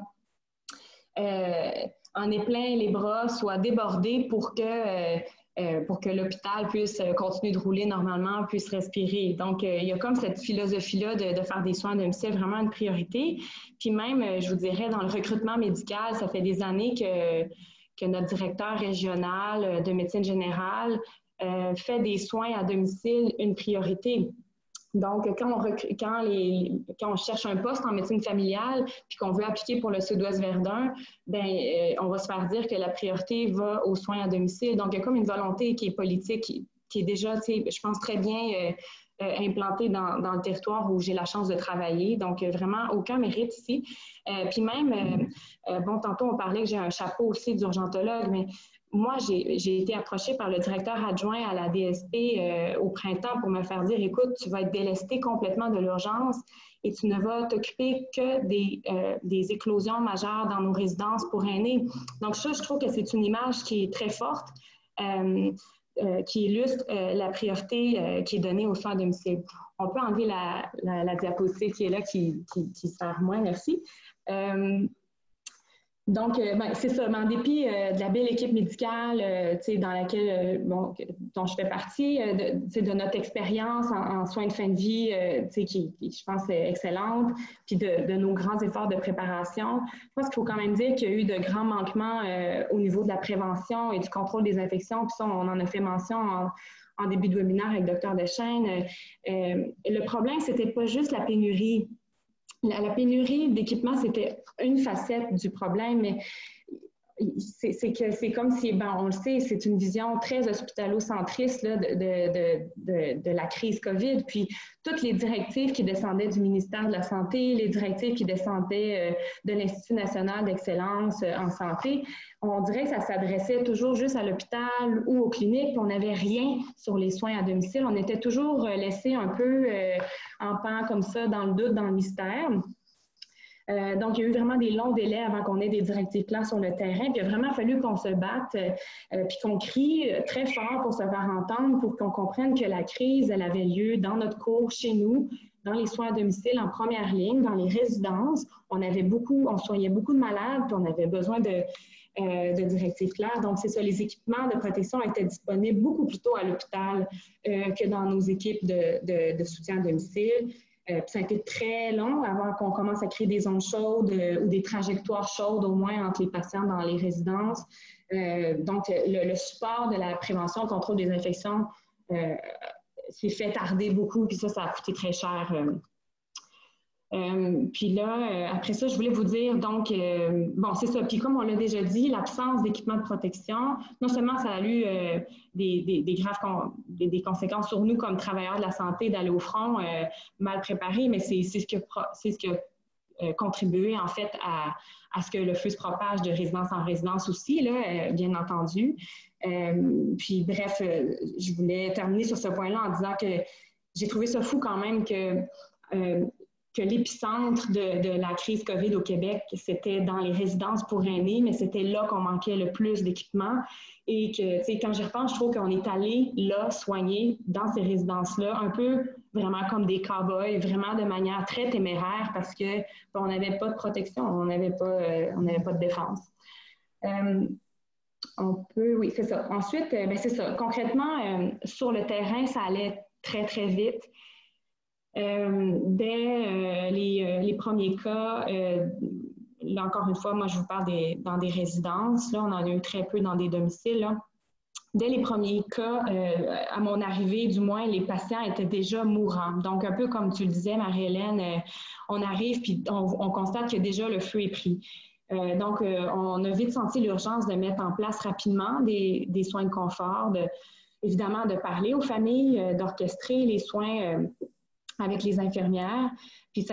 Speaker 5: en ait plein les bras, soit débordée pour que l'hôpital puisse continuer de rouler normalement, puisse respirer. Donc, il y a comme cette philosophie-là de faire des soins à domicile vraiment une priorité. Puis même, je vous dirais, dans le recrutement médical, ça fait des années que notre directeur régional de médecine générale fait des soins à domicile une priorité. Donc, quand on cherche un poste en médecine familiale puis qu'on veut appliquer pour le Sud-Ouest Verdun, on va se faire dire que la priorité va aux soins à domicile. Donc, il y a comme une volonté qui est politique, qui est déjà, je pense, très bien implantée dans le territoire où j'ai la chance de travailler. Donc, vraiment, aucun mérite ici. Puis même, tantôt, on parlait que j'ai un chapeau aussi d'urgentologue, mais moi, j'ai été approchée par le directeur adjoint à la DSP au printemps pour me faire dire, écoute, tu vas être délesté complètement de l'urgence et tu ne vas t'occuper que des éclosions majeures dans nos résidences pour aînés. Donc ça, je trouve que c'est une image qui est très forte, qui illustre la priorité qui est donnée aux soins à domicile. On peut enlever la diapositive qui est là, qui sert moins, merci. Donc, c'est ça. Mais en dépit de la belle équipe médicale dans laquelle dont je fais partie, de notre expérience en soins de fin de vie, qui, je pense, est excellente, puis de nos grands efforts de préparation, je pense qu'il faut quand même dire qu'il y a eu de grands manquements au niveau de la prévention et du contrôle des infections. Puis ça, on en a fait mention en début de webinaire avec Dr Deschênes. Le problème, c'était pas juste la pénurie. la pénurie d'équipements, c'était une facette du problème, mais c'est comme si, ben, on le sait, c'est une vision très hospitalo-centriste là, de la crise COVID. Puis toutes les directives qui descendaient du ministère de la Santé, les directives qui descendaient de l'Institut national d'excellence en santé, on dirait que ça s'adressait toujours juste à l'hôpital ou aux cliniques, puis on n'avait rien sur les soins à domicile. On était toujours laissé un peu en pan comme ça, dans le doute, dans le mystère. Donc, il y a eu vraiment des longs délais avant qu'on ait des directives claires sur le terrain. Puis, il a vraiment fallu qu'on se batte puis qu'on crie très fort pour se faire entendre, pour qu'on comprenne que la crise, elle avait lieu dans notre cours, chez nous, dans les soins à domicile, en première ligne, dans les résidences. On soignait beaucoup de malades, puis on avait besoin de directives claires. Donc, c'est ça, les équipements de protection étaient disponibles beaucoup plus tôt à l'hôpital que dans nos équipes de soutien à domicile. Puis ça a été très long avant qu'on commence à créer des zones chaudes ou des trajectoires chaudes au moins entre les patients dans les résidences. Donc, le support de la prévention, le contrôle des infections s'est fait tarder beaucoup, puis ça a coûté très cher. Puis là, après ça, je voulais vous dire, donc, bon, c'est ça. Puis comme on l'a déjà dit, l'absence d'équipement de protection, non seulement ça a eu des graves des conséquences sur nous comme travailleurs de la santé d'aller au front mal préparés, mais c'est ce qui a contribué en fait à ce que le feu se propage de résidence en résidence aussi, là, bien entendu. Puis bref, je voulais terminer sur ce point-là en disant que j'ai trouvé ça fou quand même que l'épicentre de la crise COVID au Québec, c'était dans les résidences pour aînés, mais c'était là qu'on manquait le plus d'équipements. Et que, tu sais, quand j'y repense, je trouve qu'on est allé là soigner dans ces résidences-là, un peu vraiment comme des cow-boys, vraiment de manière très téméraire parce que on n'avait pas de protection, on n'avait pas de défense. Oui, c'est ça. Ensuite, ben, c'est ça. Concrètement, sur le terrain, ça allait très, très vite. Dès les premiers cas, là encore une fois, moi je vous parle dans des résidences, là on en a eu très peu dans des domiciles. Là. Dès les premiers cas, à mon arrivée du moins, les patients étaient déjà mourants. Donc un peu comme tu le disais Marie-Hélène, on arrive puis on constate que déjà le feu est pris. Donc on a vite senti l'urgence de mettre en place rapidement des soins de confort, évidemment de parler aux familles, d'orchestrer les soins avec les infirmières. Puis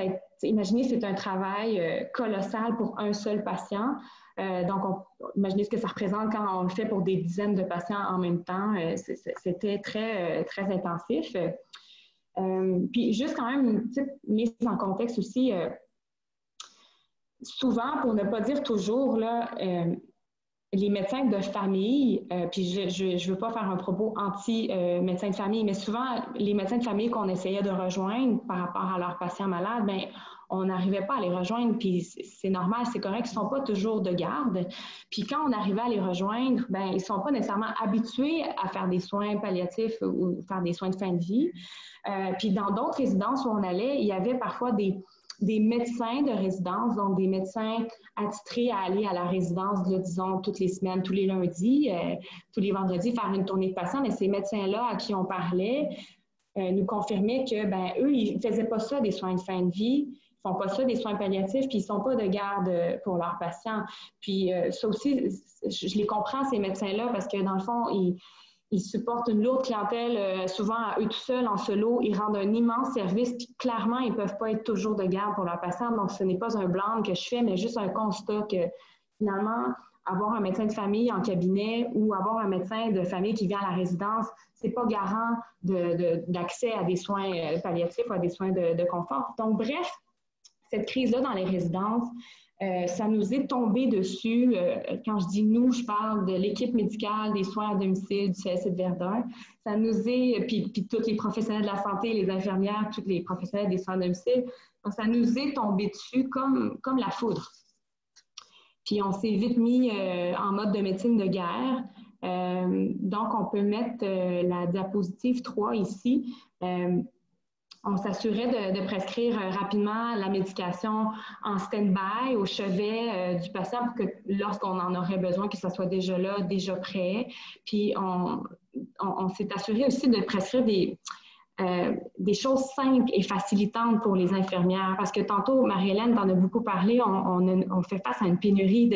Speaker 5: imaginez, c'est un travail colossal pour un seul patient. Donc, imaginez ce que ça représente quand on le fait pour des dizaines de patients en même temps. C'était très, très intensif. Puis juste quand même une petite mise en contexte aussi. Souvent, pour ne pas dire toujours, là, les médecins de famille, puis je ne veux pas faire un propos anti-médecins de famille, mais souvent, les médecins de famille qu'on essayait de rejoindre par rapport à leurs patients malades, bien, on n'arrivait pas à les rejoindre, puis c'est normal, c'est correct, ils ne sont pas toujours de garde. Puis quand on arrivait à les rejoindre, bien, ils ne sont pas nécessairement habitués à faire des soins palliatifs ou faire des soins de fin de vie. Puis dans d'autres résidences où on allait, il y avait parfois des médecins de résidence, donc des médecins attitrés à aller à la résidence, là, disons, toutes les semaines, tous les lundis, tous les vendredis, faire une tournée de patients. Mais ces médecins-là à qui on parlait nous confirmaient que, ben, eux, ils ne faisaient pas ça des soins de fin de vie, ils ne font pas ça des soins palliatifs, puis ils ne sont pas de garde pour leurs patients. Puis ça aussi, je les comprends, ces médecins-là, parce que dans le fond, ils supportent une lourde clientèle, souvent à eux tout seuls, en solo. Ils rendent un immense service, puis clairement, ils ne peuvent pas être toujours de garde pour leurs patients. Donc, ce n'est pas un blâme que je fais, mais juste un constat que, finalement, avoir un médecin de famille en cabinet ou avoir un médecin de famille qui vient à la résidence, ce n'est pas garant d'accès à des soins palliatifs ou à des soins de confort. Donc, bref, cette crise-là dans les résidences, ça nous est tombé dessus. Quand je dis nous, je parle de l'équipe médicale des soins à domicile du CLSC de Verdun. Ça nous est, puis tous les professionnels de la santé, les infirmières, tous les professionnels des soins à domicile. Donc, ça nous est tombé dessus comme la foudre. Puis, on s'est vite mis en mode de médecine de guerre. Donc, on peut mettre la diapositive 3 ici. On s'assurait de prescrire rapidement la médication en stand-by au chevet du patient pour que lorsqu'on en aurait besoin, que ça soit déjà là, déjà prêt. Puis on s'est assuré aussi de prescrire des choses simples et facilitantes pour les infirmières. Parce que tantôt, Marie-Hélène t'en a beaucoup parlé, on fait face à une pénurie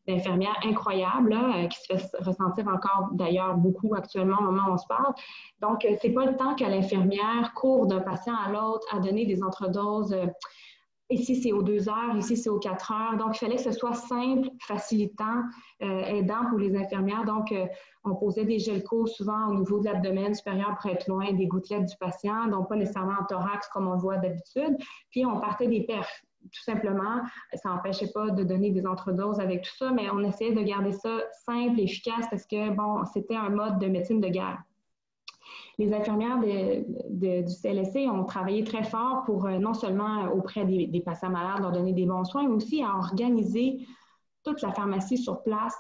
Speaker 5: d'infirmières incroyable, là, qui se fait ressentir encore d'ailleurs beaucoup actuellement au moment où on se parle. Donc, c'est pas le temps que l'infirmière court d'un patient à l'autre à donner des entredoses. Ici, c'est aux 2 heures, ici, c'est aux 4 heures. Donc, il fallait que ce soit simple, facilitant, aidant pour les infirmières. Donc, on posait des gelcos souvent au niveau de l'abdomen supérieur pour être loin des gouttelettes du patient, donc pas nécessairement en thorax comme on le voit d'habitude. Puis, on partait des perfs. Tout simplement, ça n'empêchait pas de donner des entredoses avec tout ça, mais on essayait de garder ça simple et efficace parce que, bon, c'était un mode de médecine de guerre. Les infirmières du CLSC ont travaillé très fort pour non seulement auprès des patients malades leur donner des bons soins, mais aussi à organiser toute la pharmacie sur place,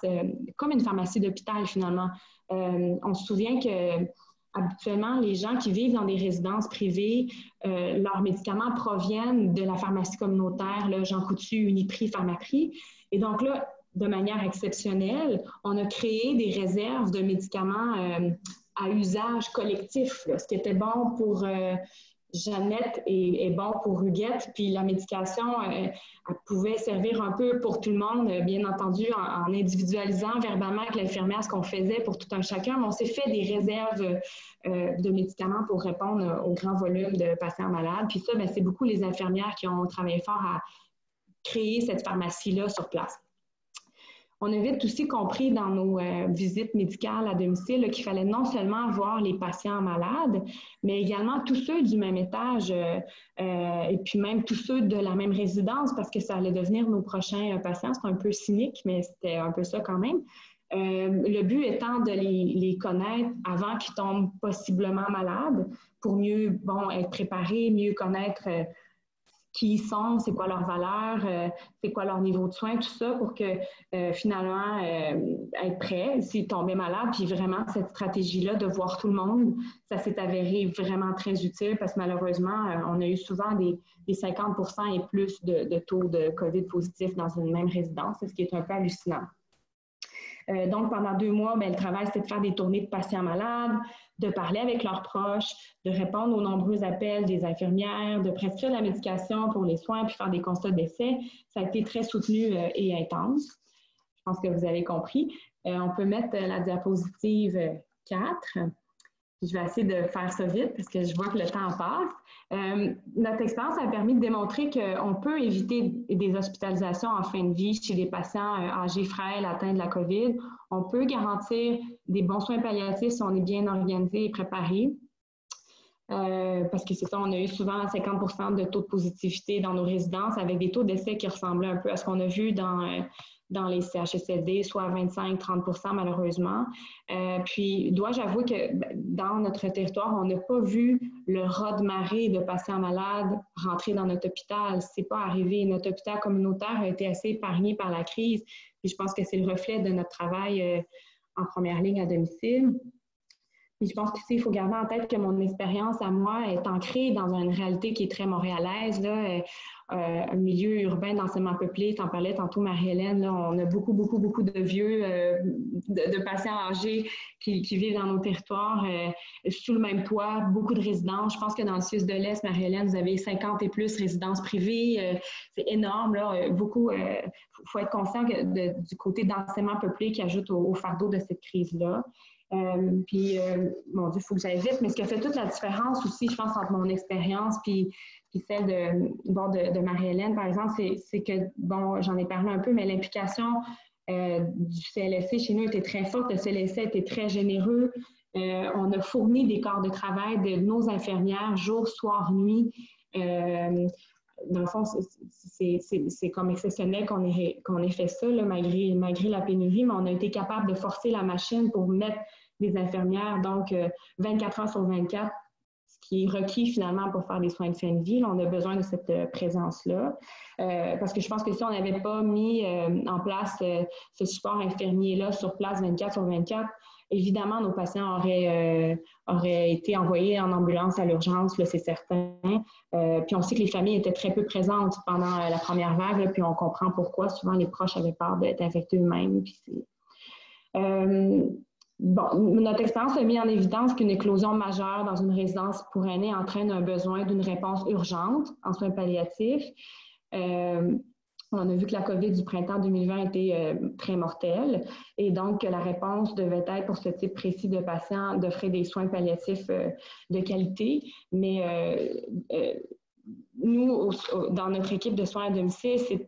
Speaker 5: comme une pharmacie d'hôpital finalement. On se souvient que habituellement, les gens qui vivent dans des résidences privées, leurs médicaments proviennent de la pharmacie communautaire, là, Jean Coutu, Uniprix, Pharmaprix. Et donc là, de manière exceptionnelle, on a créé des réserves de médicaments à usage collectif, là, ce qui était bon pour Jeannette est bon pour Huguette, puis la médication, elle pouvait servir un peu pour tout le monde, bien entendu, en individualisant verbalement avec l'infirmière ce qu'on faisait pour tout un chacun, mais on s'est fait des réserves de médicaments pour répondre au grand volume de patients malades. Puis ça, bien, c'est beaucoup les infirmières qui ont travaillé fort à créer cette pharmacie-là sur place. On a vite aussi compris dans nos visites médicales à domicile qu'il fallait non seulement voir les patients malades, mais également tous ceux du même étage et puis même tous ceux de la même résidence parce que ça allait devenir nos prochains patients. C'est un peu cynique, mais c'était un peu ça quand même. Le but étant de les connaître avant qu'ils tombent possiblement malades pour mieux être préparés, mieux connaître qui ils sont, c'est quoi leur valeur, c'est quoi leur niveau de soins, tout ça pour que finalement être prêt s'ils tombaient malades. Puis vraiment, cette stratégie-là de voir tout le monde, ça s'est avéré vraiment très utile parce que malheureusement, on a eu souvent des 50% et plus de taux de COVID positif dans une même résidence, ce qui est un peu hallucinant. Donc, pendant 2 mois, bien, le travail, c'était de faire des tournées de patients malades, de parler avec leurs proches, de répondre aux nombreux appels des infirmières, de prescrire la médication pour les soins, puis faire des constats d'essai. Ça a été très soutenu et intense. Je pense que vous avez compris. On peut mettre la diapositive 4. Je vais essayer de faire ça vite parce que je vois que le temps passe. Notre expérience a permis de démontrer qu'on peut éviter des hospitalisations en fin de vie chez des patients âgés frêles atteints de la COVID. On peut garantir des bons soins palliatifs si on est bien organisé et préparé. Parce que c'est ça, on a eu souvent 50% de taux de positivité dans nos résidences avec des taux d'essai qui ressemblaient un peu à ce qu'on a vu dans les CHSLD, soit 25-30% malheureusement. Puis, dois-je avouer que dans notre territoire, on n'a pas vu le ras-de-marée de patients malades rentrer dans notre hôpital. C'est pas arrivé. Notre hôpital communautaire a été assez épargné par la crise. Puis, je pense que c'est le reflet de notre travail en première ligne à domicile. Puis je pense qu'il faut garder en tête que mon expérience à moi est ancrée dans une réalité qui est très montréalaise, là, un milieu urbain densément peuplé. Tu en parlais tantôt, Marie-Hélène, là, on a beaucoup de vieux, de patients âgés qui vivent dans nos territoires sous le même toit, beaucoup de résidences. Je pense que dans le sud de l'Est, Marie-Hélène, vous avez 50 et plus résidences privées. C'est énorme, là. Beaucoup, faut être conscient que du côté densément peuplé qui ajoute au fardeau de cette crise-là. Mon Dieu, il faut que j'aille vite, mais ce qui a fait toute la différence aussi, je pense, entre mon expérience puis celle de Marie-Hélène, par exemple, c'est que, bon, j'en ai parlé un peu, mais l'implication du CLSC chez nous était très forte. Le CLSC était très généreux. On a fourni des corps de travail de nos infirmières, jour, soir, nuit. Dans le fond, c'est comme exceptionnel qu'on ait fait ça, là, malgré la pénurie, mais on a été capable de forcer la machine pour mettre des infirmières, donc 24 heures sur 24, ce qui est requis finalement pour faire des soins de fin de vie. Là, on a besoin de cette présence-là, parce que je pense que si on n'avait pas mis en place ce support infirmier-là sur place 24 sur 24, évidemment, nos patients auraient été envoyés en ambulance à l'urgence, là, c'est certain. Puis on sait que les familles étaient très peu présentes pendant la première vague, là, puis on comprend pourquoi. Souvent, les proches avaient peur d'être infectés eux-mêmes. Puis Notre expérience a mis en évidence qu'une éclosion majeure dans une résidence pour aînés entraîne un besoin d'une réponse urgente en soins palliatifs. On a vu que la COVID du printemps 2020 était très mortelle et donc que la réponse devait être pour ce type précis de patients d'offrir des soins palliatifs de qualité. Mais nous, dans notre équipe de soins à domicile,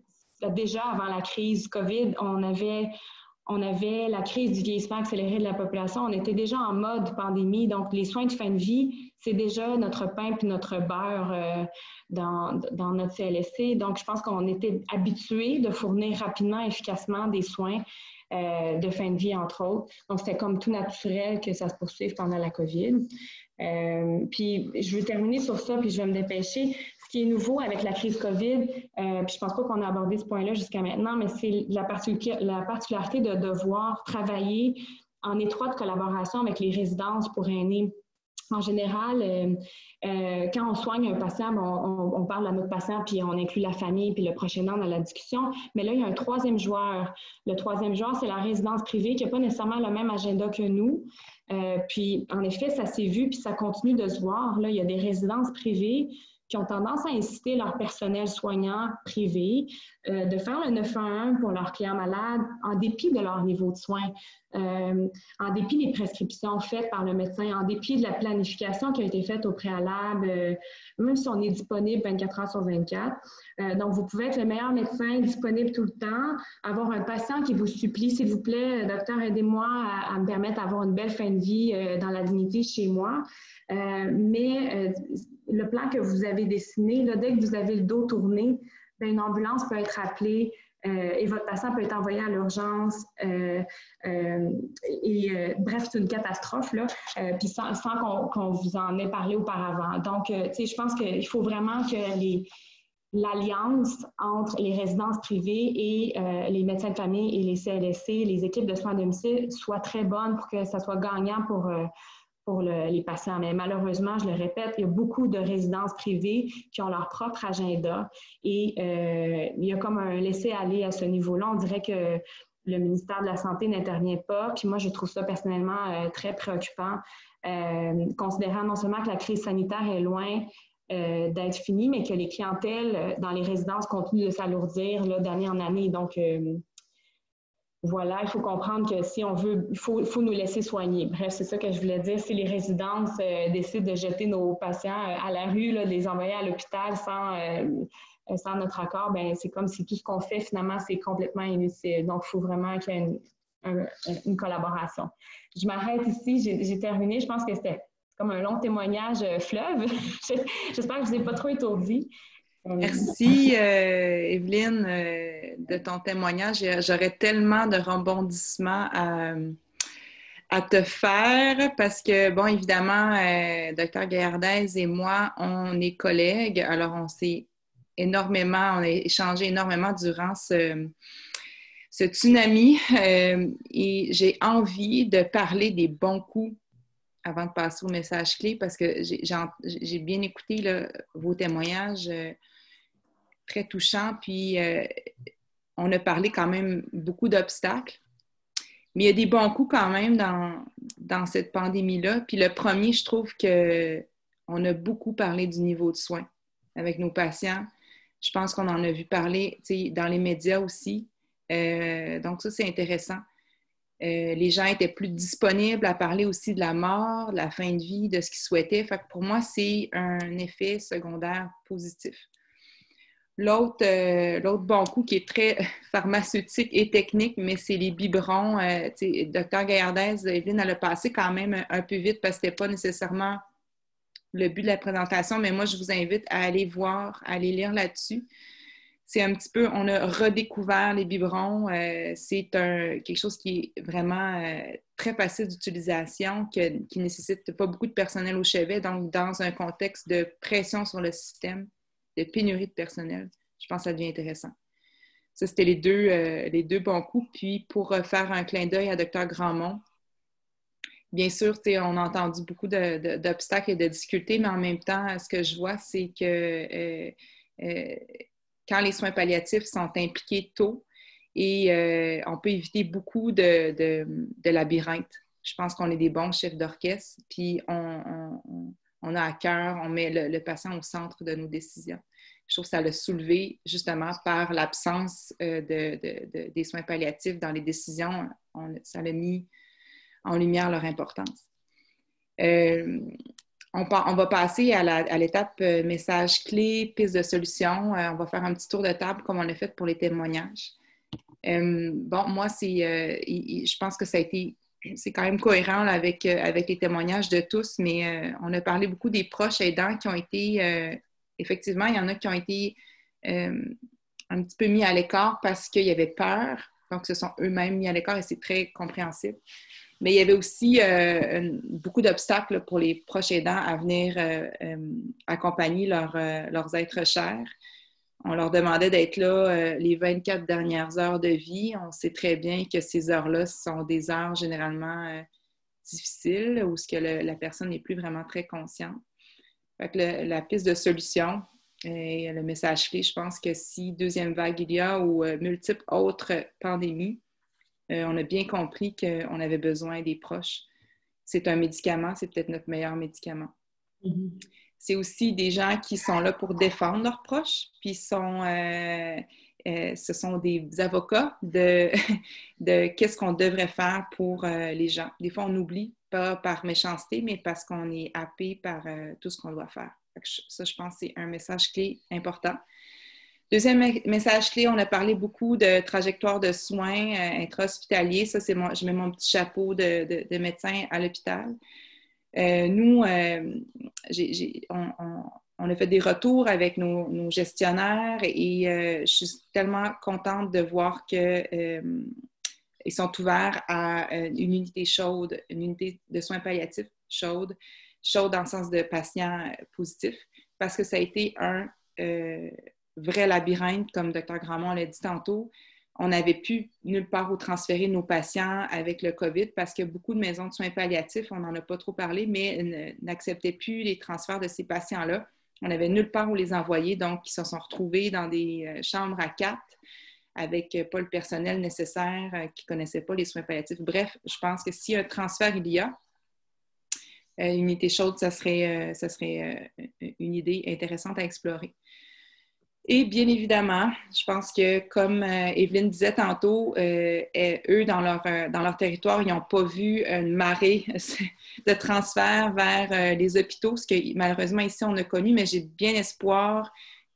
Speaker 5: déjà avant la crise COVID, on avait la crise du vieillissement accéléré de la population. On était déjà en mode pandémie. Donc, les soins de fin de vie, c'est déjà notre pain puis notre beurre dans notre CLSC. Donc, je pense qu'on était habitués de fournir rapidement, efficacement des soins de fin de vie, entre autres. Donc, c'était comme tout naturel que ça se poursuive pendant la COVID. Puis, je veux terminer sur ça, puis je vais me dépêcher. Ce qui est nouveau avec la crise COVID, puis je pense pas qu'on a abordé ce point-là jusqu'à maintenant, mais c'est la particularité de devoir travailler en étroite collaboration avec les résidences pour aînés. En général, quand on soigne un patient, on parle à notre patient, puis on inclut la famille, puis le prochain aidant dans la discussion. Mais là, il y a un troisième joueur. Le troisième joueur, c'est la résidence privée qui n'a pas nécessairement le même agenda que nous. Puis, en effet, ça s'est vu, puis ça continue de se voir. Là, il y a des résidences privées qui ont tendance à inciter leur personnel soignant privé de faire le 911 pour leurs clients malades en dépit de leur niveau de soins, en dépit des prescriptions faites par le médecin, en dépit de la planification qui a été faite au préalable, même si on est disponible 24 heures sur 24. Donc, vous pouvez être le meilleur médecin disponible tout le temps, avoir un patient qui vous supplie, s'il vous plaît, docteur, aidez-moi à me permettre d'avoir une belle fin de vie dans la dignité chez moi. Mais le plan que vous avez dessiné, là, dès que vous avez le dos tourné, bien, une ambulance peut être appelée et votre patient peut être envoyé à l'urgence. Bref, c'est une catastrophe, là, puis sans qu'on vous en ait parlé auparavant. Donc, tu sais, je pense qu'il faut vraiment que l'alliance entre les résidences privées et les médecins de famille et les CLSC, les équipes de soins à domicile, soit très bonne pour que ça soit gagnant pour les patients. Mais malheureusement, je le répète, il y a beaucoup de résidences privées qui ont leur propre agenda et il y a comme un laisser-aller à ce niveau-là. On dirait que le ministère de la Santé n'intervient pas. Puis moi, je trouve ça personnellement très préoccupant, considérant non seulement que la crise sanitaire est loin d'être finie, mais que les clientèles dans les résidences continuent de s'alourdir d'année en année. Donc, voilà, il faut comprendre que si on veut, il faut nous laisser soigner. Bref, c'est ça que je voulais dire. Si les résidences décident de jeter nos patients à la rue, là, de les envoyer à l'hôpital sans notre accord, ben c'est comme si tout ce qu'on fait, finalement, c'est complètement inutile. Donc, il faut vraiment qu'il y ait une collaboration. Je m'arrête ici. J'ai terminé. Je pense que c'était comme un long témoignage fleuve. J'espère que je ne vous ai pas trop étourdi.
Speaker 3: Merci, Evelyne, de ton témoignage. J'aurais tellement de rebondissements à te faire parce que, bon, évidemment, Dr Gaillardaise et moi, on est collègues. Alors, on a échangé énormément durant ce tsunami et j'ai envie de parler des bons coups avant de passer au message clé parce que j'ai bien écouté là, vos témoignages très touchants, puis on a parlé quand même beaucoup d'obstacles, mais il y a des bons coups quand même dans cette pandémie-là. Puis le premier, je trouve qu'on a beaucoup parlé du niveau de soins avec nos patients. Je pense qu'on en a vu parler dans les médias aussi. Donc ça, c'est intéressant. Les gens étaient plus disponibles à parler aussi de la mort, de la fin de vie, de ce qu'ils souhaitaient. Fait que pour moi, c'est un effet secondaire positif. L'autre bon coup qui est très pharmaceutique et technique, mais c'est les biberons. Dr Gaillardaise, Evelyne, elle a passé quand même un peu vite parce que ce n'était pas nécessairement le but de la présentation, mais moi, je vous invite à aller voir, à aller lire là-dessus. C'est un petit peu, on a redécouvert les biberons. C'est quelque chose qui est vraiment très facile d'utilisation, qui ne nécessite pas beaucoup de personnel au chevet. Donc, dans un contexte de pression sur le système, de pénurie de personnel, je pense que ça devient intéressant. Ça, c'était les deux bons coups. Puis, pour faire un clin d'œil à Dr Grandmont, bien sûr, on a entendu beaucoup d'obstacles et de difficultés, mais en même temps, ce que je vois, c'est que quand les soins palliatifs sont impliqués tôt, et on peut éviter beaucoup de labyrinthes. Je pense qu'on est des bons chefs d'orchestre, puis on a à cœur, on met le patient au centre de nos décisions. Je trouve que ça l'a soulevé justement par l'absence des soins palliatifs dans les décisions. Ça l'a mis en lumière leur importance. On va passer à l'étape message clé, piste de solution. On va faire un petit tour de table comme on l'a fait pour les témoignages. Moi, je pense que c'est quand même cohérent là, avec les témoignages de tous, mais on a parlé beaucoup des proches aidants qui ont été, effectivement, il y en a qui ont été un petit peu mis à l'écart parce qu'il y avait peur, donc se sont eux-mêmes mis à l'écart et c'est très compréhensible. Mais il y avait aussi beaucoup d'obstacles pour les proches aidants à venir accompagner leurs êtres chers. On leur demandait d'être là les 24 dernières heures de vie. On sait très bien que ces heures-là sont des heures généralement difficiles où la personne n'est plus vraiment très consciente. Fait que la piste de solution et le message clé, je pense que si deuxième vague il y a ou multiples autres pandémies, on a bien compris qu'on avait besoin des proches. C'est un médicament, c'est peut-être notre meilleur médicament. Mm-hmm. C'est aussi des gens qui sont là pour défendre leurs proches, puis ce sont des avocats de qu'est-ce qu'on devrait faire pour les gens. Des fois, on oublie, pas par méchanceté, mais parce qu'on est happé par tout ce qu'on doit faire. Ça, je pense que c'est un message clé important. Deuxième message clé, on a parlé beaucoup de trajectoire de soins intra-hospitaliers. Ça, je mets mon petit chapeau de médecin à l'hôpital. Nous, on a fait des retours avec nos gestionnaires et je suis tellement contente de voir qu'ils sont ouverts à une unité chaude, une unité de soins palliatifs chaude dans le sens de patients positifs, parce que ça a été un vrai labyrinthe, comme Dr. Grandmont l'a dit tantôt. On n'avait plus nulle part où transférer nos patients avec le COVID parce que beaucoup de maisons de soins palliatifs, on n'en a pas trop parlé, mais n'acceptaient plus les transferts de ces patients-là. On n'avait nulle part où les envoyer, donc ils se sont retrouvés dans des chambres à 4 avec pas le personnel nécessaire, qui ne connaissait pas les soins palliatifs. Bref, je pense que si un transfert il y a, une unité chaude, ça serait une idée intéressante à explorer. Et bien évidemment, je pense que comme Evelyne disait tantôt, eux, dans leur territoire, ils n'ont pas vu une marée de transfert vers les hôpitaux, ce que malheureusement ici, on a connu, mais j'ai bien espoir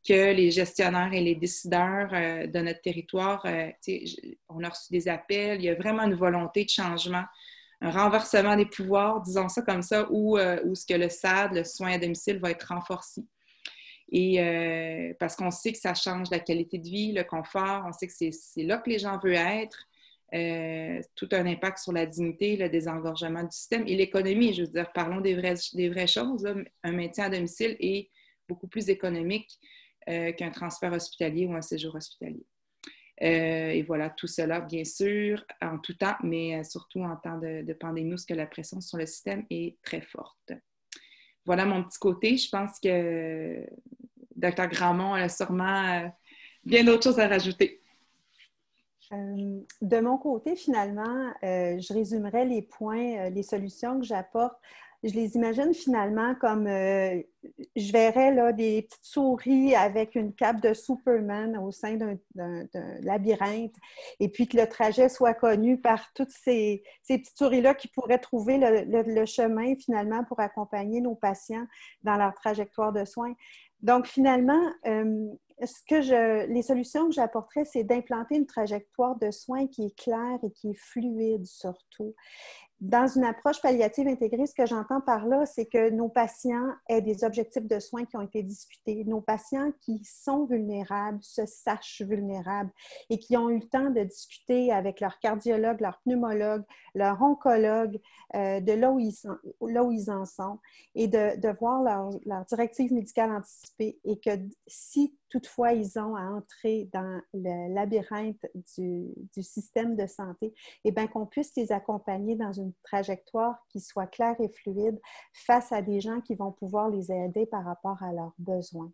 Speaker 3: que les gestionnaires et les décideurs de notre territoire, on a reçu des appels, il y a vraiment une volonté de changement, un renversement des pouvoirs, disons ça comme ça, où ce que le SAD, le soin à domicile, va être renforcé. Et parce qu'on sait que ça change la qualité de vie, le confort, on sait que c'est là que les gens veulent être, tout un impact sur la dignité, le désengorgement du système et l'économie. Je veux dire, parlons des vraies choses. Là. Un maintien à domicile est beaucoup plus économique qu'un transfert hospitalier ou un séjour hospitalier. Et voilà, tout cela, bien sûr, en tout temps, mais surtout en temps de pandémie, où la pression sur le système est très forte. Voilà mon petit côté. Je pense que Dr. Grandmont a sûrement bien d'autres choses à rajouter.
Speaker 4: De mon côté, finalement, je résumerai les points, les solutions que j'apporte. Je les imagine finalement comme, je verrais là, des petites souris avec une cape de Superman au sein d'un labyrinthe et puis que le trajet soit connu par toutes ces petites souris-là qui pourraient trouver le chemin finalement pour accompagner nos patients dans leur trajectoire de soins. Donc finalement, les solutions que j'apporterais, c'est d'implanter une trajectoire de soins qui est claire et qui est fluide surtout. Dans une approche palliative intégrée, ce que j'entends par là, c'est que nos patients aient des objectifs de soins qui ont été discutés. Nos patients qui sont vulnérables se sachent vulnérables et qui ont eu le temps de discuter avec leur cardiologue, leur pneumologue, leur oncologue de là où ils en sont et de voir leur directive médicale anticipée et que si toutefois ils ont à entrer dans le labyrinthe du système de santé, eh bien qu'on puisse les accompagner dans une trajectoire qui soit claire et fluide face à des gens qui vont pouvoir les aider par rapport à leurs besoins.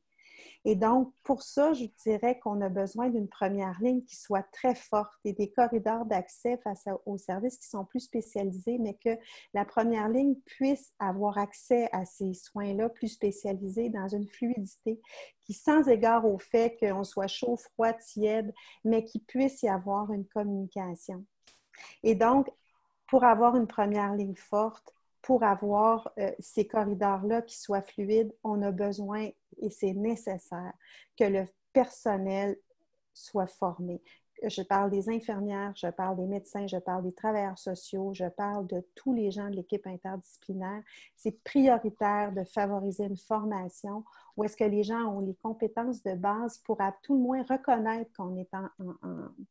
Speaker 4: Et donc, pour ça, je dirais qu'on a besoin d'une première ligne qui soit très forte et des corridors d'accès face aux services qui sont plus spécialisés, mais que la première ligne puisse avoir accès à ces soins-là plus spécialisés dans une fluidité qui, sans égard au fait qu'on soit chaud, froid, tiède, mais qu'il puisse y avoir une communication. Et donc, pour avoir une première ligne forte, pour avoir ces corridors-là qui soient fluides, on a besoin, et c'est nécessaire, que le personnel soit formé. Je parle des infirmières, je parle des médecins, je parle des travailleurs sociaux, je parle de tous les gens de l'équipe interdisciplinaire. C'est prioritaire de favoriser une formation où est-ce que les gens ont les compétences de base pour à tout le moins reconnaître qu'on est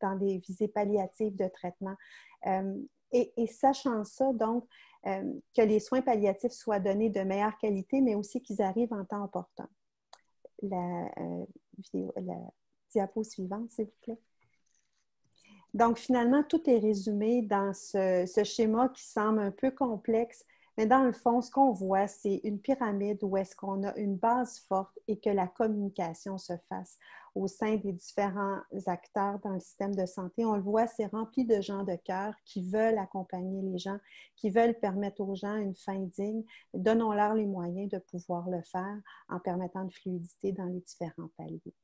Speaker 4: dans des visées palliatives de traitement. Et sachant ça, donc, que les soins palliatifs soient donnés de meilleure qualité, mais aussi qu'ils arrivent en temps opportun. La diapo suivante, s'il vous plaît. Donc, finalement, tout est résumé dans ce schéma qui semble un peu complexe, mais dans le fond, ce qu'on voit, c'est une pyramide où est-ce qu'on a une base forte et que la communication se fasse au sein des différents acteurs dans le système de santé. On le voit, c'est rempli de gens de cœur qui veulent accompagner les gens, qui veulent permettre aux gens une fin digne. Donnons-leur les moyens de pouvoir le faire en permettant une fluidité dans les différents paliers.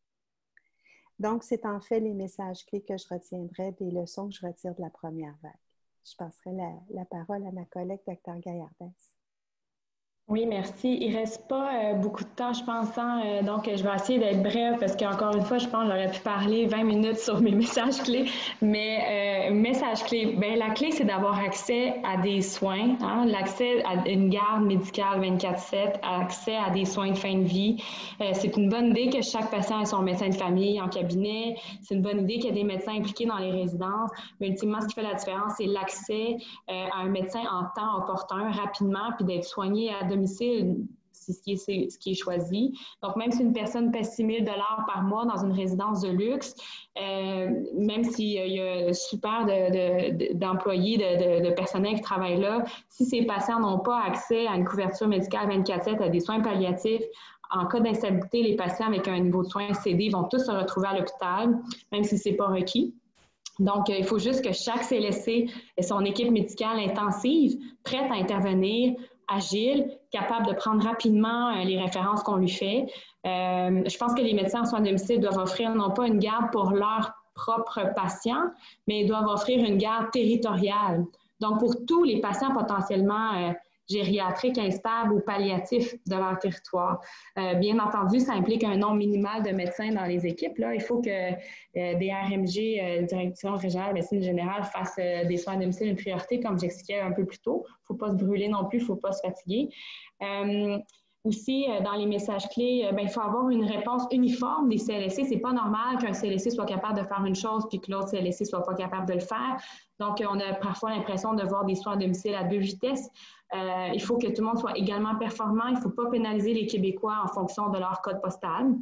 Speaker 4: Donc, c'est en fait les messages clés que je retiendrai des leçons que je retire de la première vague. Je passerai la parole à ma collègue, Dr. Gaillardès.
Speaker 5: Oui, merci. Il ne reste pas beaucoup de temps, je pense. Donc, je vais essayer d'être brève parce qu'encore une fois, je pense que j'aurais pu parler 20 minutes sur mes messages clés. Mais message clé, bien, la clé, c'est d'avoir accès à des soins, l'accès à une garde médicale 24/7, accès à des soins de fin de vie. C'est une bonne idée que chaque patient ait son médecin de famille en cabinet. C'est une bonne idée qu'il y ait des médecins impliqués dans les résidences. Mais ultimement, ce qui fait la différence, c'est l'accès à un médecin en temps opportun, rapidement, puis d'être soigné à domicile, c'est ce qui est choisi. Donc, même si une personne paie 6 000 $ par mois dans une résidence de luxe, même s'il y a super d'employés, de personnel qui travaillent là, si ces patients n'ont pas accès à une couverture médicale 24/7, à des soins palliatifs, en cas d'instabilité, les patients avec un niveau de soins excédé vont tous se retrouver à l'hôpital, même si ce n'est pas requis. Donc, il faut juste que chaque CLSC ait son équipe médicale intensive, prête à intervenir, agile, capable de prendre rapidement les références qu'on lui fait. Je pense que les médecins en soins de domicile doivent offrir non pas une garde pour leurs propres patients, mais ils doivent offrir une garde territoriale. Donc, pour tous les patients potentiellement gériatriques, instables ou palliatifs de leur territoire. Bien entendu, ça implique un nombre minimal de médecins dans les équipes. Là. Il faut que des RMG, Direction régionale de médecine générale, fassent des soins à domicile une priorité, comme j'expliquais un peu plus tôt. Il ne faut pas se brûler non plus, il ne faut pas se fatiguer. Aussi, dans les messages clés, il faut avoir une réponse uniforme des CLSC. Ce n'est pas normal qu'un CLSC soit capable de faire une chose puis que l'autre CLSC ne soit pas capable de le faire. Donc, on a parfois l'impression de voir des soins à domicile à 2 vitesses. Il faut que tout le monde soit également performant. Il ne faut pas pénaliser les Québécois en fonction de leur code postal.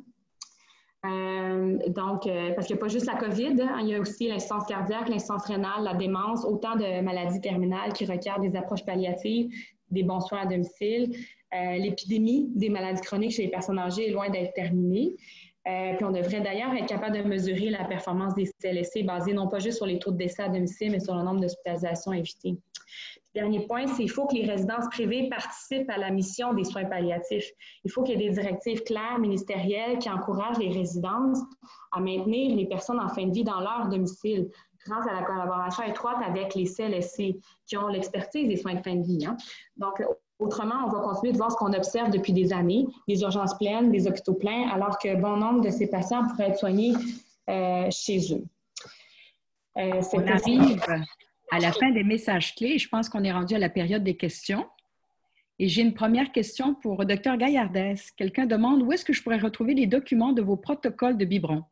Speaker 5: Donc, parce qu'il n'y a pas juste la COVID, il y a aussi l'insuffisance cardiaque, l'insuffisance rénale, la démence, autant de maladies terminales qui requièrent des approches palliatives, des bons soins à domicile. L'épidémie des maladies chroniques chez les personnes âgées est loin d'être terminée. Puis on devrait d'ailleurs être capable de mesurer la performance des CLSC basée non pas juste sur les taux de décès à domicile, mais sur le nombre d'hospitalisations évitées. Dernier point, c'est qu'il faut que les résidences privées participent à la mission des soins palliatifs. Il faut qu'il y ait des directives claires, ministérielles, qui encouragent les résidences à maintenir les personnes en fin de vie dans leur domicile, grâce à la collaboration étroite avec les CLSC, qui ont l'expertise des soins de fin de vie. Donc, autrement, on va continuer de voir ce qu'on observe depuis des années, des urgences pleines, des hôpitaux pleins, alors que bon nombre de ces patients pourraient être soignés chez eux.
Speaker 2: On arrive à la fin des messages clés. Je pense qu'on est rendu à la période des questions. Et j'ai une première question pour Dr. Gaillardès. Quelqu'un demande où est-ce que je pourrais retrouver les documents de vos protocoles de biberon?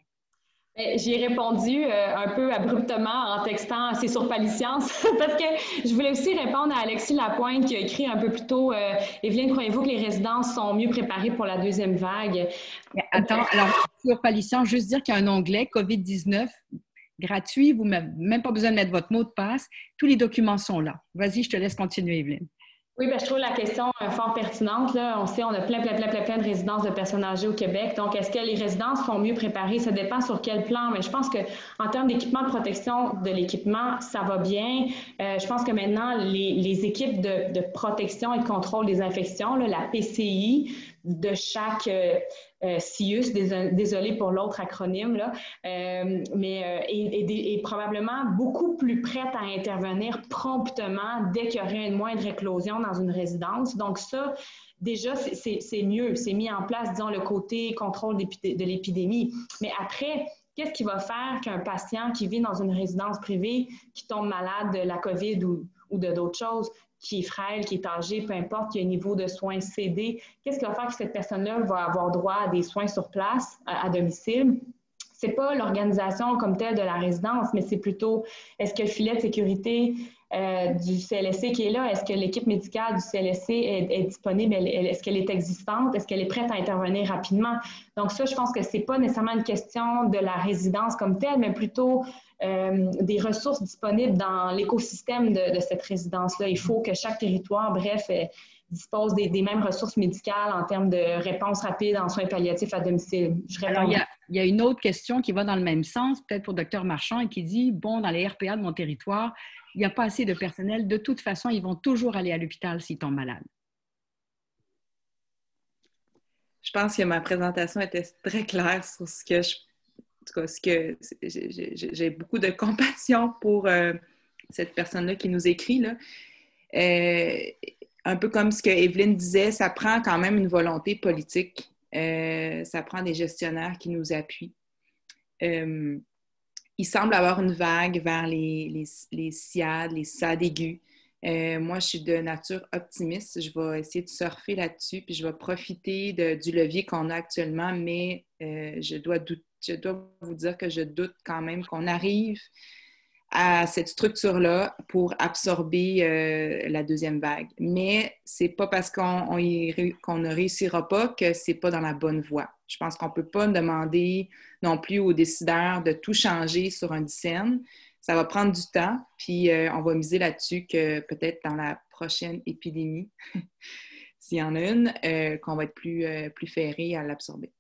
Speaker 5: J'ai répondu un peu abruptement en textant « c'est sur Paliscience » parce que je voulais aussi répondre à Alexis Lapointe qui a écrit un peu plus tôt « Evelyne, croyez-vous que les résidences sont mieux préparées pour la deuxième vague? »
Speaker 2: Attends, alors sur Paliscience, juste dire qu'il y a un onglet COVID-19 gratuit, vous n'avez même pas besoin de mettre votre mot de passe. Tous les documents sont là. Vas-y, je te laisse continuer, Evelyne.
Speaker 5: Oui, ben, je trouve la question fort pertinente. Là. On sait, on a plein de résidences de personnes âgées au Québec. Donc, est-ce que les résidences sont mieux préparées? Ça dépend sur quel plan, mais je pense qu'en termes d'équipement de protection de l'équipement, ça va bien. Je pense que maintenant, les équipes de protection et de contrôle des infections, là, la PCI de chaque CIUS, désolé pour l'autre acronyme, là, est probablement beaucoup plus prête à intervenir promptement dès qu'il y aurait une moindre éclosion dans une résidence. Donc ça, déjà, c'est mieux. C'est mis en place, disons, le côté contrôle de l'épidémie. Mais après, qu'est-ce qui va faire qu'un patient qui vit dans une résidence privée, qui tombe malade de la COVID ou de d'autres choses, qui est frêle, qui est âgé, peu importe, qui a un niveau de soins cédé, qu'est-ce qui va faire que cette personne-là va avoir droit à des soins sur place, à domicile? C'est pas l'organisation comme telle de la résidence, mais c'est plutôt, est-ce que le filet de sécurité du CLSC qui est là, est-ce que l'équipe médicale du CLSC est disponible, est-ce qu'elle est existante, est-ce qu'elle est prête à intervenir rapidement? Donc ça, je pense que c'est pas nécessairement une question de la résidence comme telle, mais plutôt des ressources disponibles dans l'écosystème de cette résidence-là. Il faut que chaque territoire, bref, dispose des mêmes ressources médicales en termes de réponse rapide en soins palliatifs à domicile.
Speaker 2: Alors, il y a une autre question qui va dans le même sens, peut-être pour le Dr Marchand, et qui dit, bon, dans les RPA de mon territoire, il n'y a pas assez de personnel. De toute façon, ils vont toujours aller à l'hôpital s'ils tombent malades.
Speaker 3: Je pense que ma présentation était très claire sur ce que j'ai beaucoup de compassion pour cette personne-là qui nous écrit, là. Un peu comme ce que Evelyne disait, ça prend quand même une volonté politique. Ça prend des gestionnaires qui nous appuient. Il semble avoir une vague vers les SIAD, les SAD aigus. Moi, je suis de nature optimiste. Je vais essayer de surfer là-dessus, puis je vais profiter du levier qu'on a actuellement, mais je dois vous dire que je doute quand même qu'on arrive à cette structure-là pour absorber la deuxième vague. Mais c'est pas parce qu'on ne réussira pas que c'est pas dans la bonne voie. Je pense qu'on peut pas demander non plus aux décideurs de tout changer sur un dizaine. Ça va prendre du temps, puis on va miser là-dessus que peut-être dans la prochaine épidémie, s'il y en a une, qu'on va être plus ferré à l'absorber.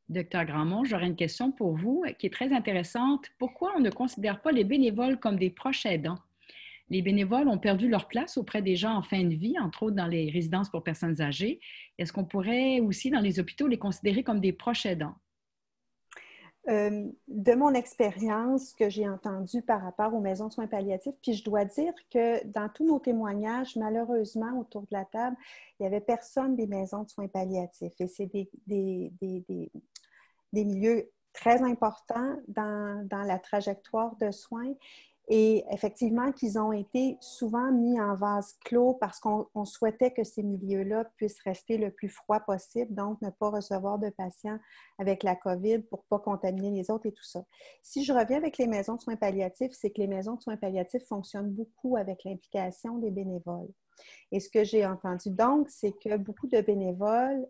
Speaker 2: Docteur Grandmont, j'aurais une question pour vous qui est très intéressante. Pourquoi on ne considère pas les bénévoles comme des proches aidants? Les bénévoles ont perdu leur place auprès des gens en fin de vie, entre autres dans les résidences pour personnes âgées. Est-ce qu'on pourrait aussi, dans les hôpitaux, les considérer comme des proches aidants?
Speaker 4: De mon expérience que j'ai entendue par rapport aux maisons de soins palliatifs, puis je dois dire que dans tous nos témoignages, malheureusement, autour de la table, il n'y avait personne des maisons de soins palliatifs. Et c'est des milieux très importants dans la trajectoire de soins. Et effectivement, qu'ils ont été souvent mis en vase clos parce qu'on souhaitait que ces milieux-là puissent rester le plus froid possible, donc ne pas recevoir de patients avec la COVID pour ne pas contaminer les autres et tout ça. Si je reviens avec les maisons de soins palliatifs, c'est que les maisons de soins palliatifs fonctionnent beaucoup avec l'implication des bénévoles. Et ce que j'ai entendu donc, c'est que beaucoup de bénévoles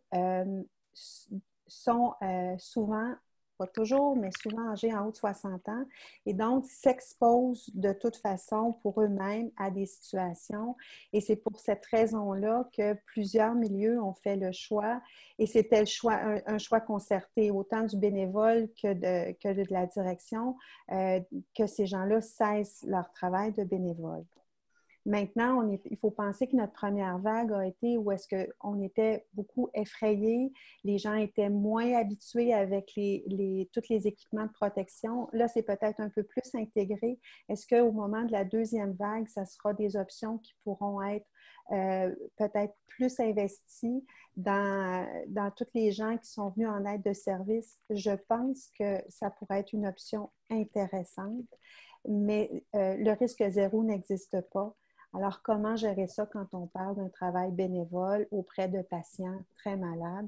Speaker 4: sont souvent, pas toujours, mais souvent âgés en haut de 60 ans, et donc s'exposent de toute façon pour eux-mêmes à des situations. Et c'est pour cette raison-là que plusieurs milieux ont fait le choix, et c'était le choix, un choix concerté, autant du bénévole que de la direction, que ces gens-là cessent leur travail de bénévole. Maintenant, il faut penser que notre première vague a été où est-ce qu'on était beaucoup effrayés, les gens étaient moins habitués avec tous les équipements de protection. Là, c'est peut-être un peu plus intégré. Est-ce qu'au moment de la deuxième vague, ça sera des options qui pourront être peut-être plus investies dans tous les gens qui sont venus en aide de service? Je pense que ça pourrait être une option intéressante, mais le risque zéro n'existe pas. Alors, comment gérer ça quand on parle d'un travail bénévole auprès de patients très malades?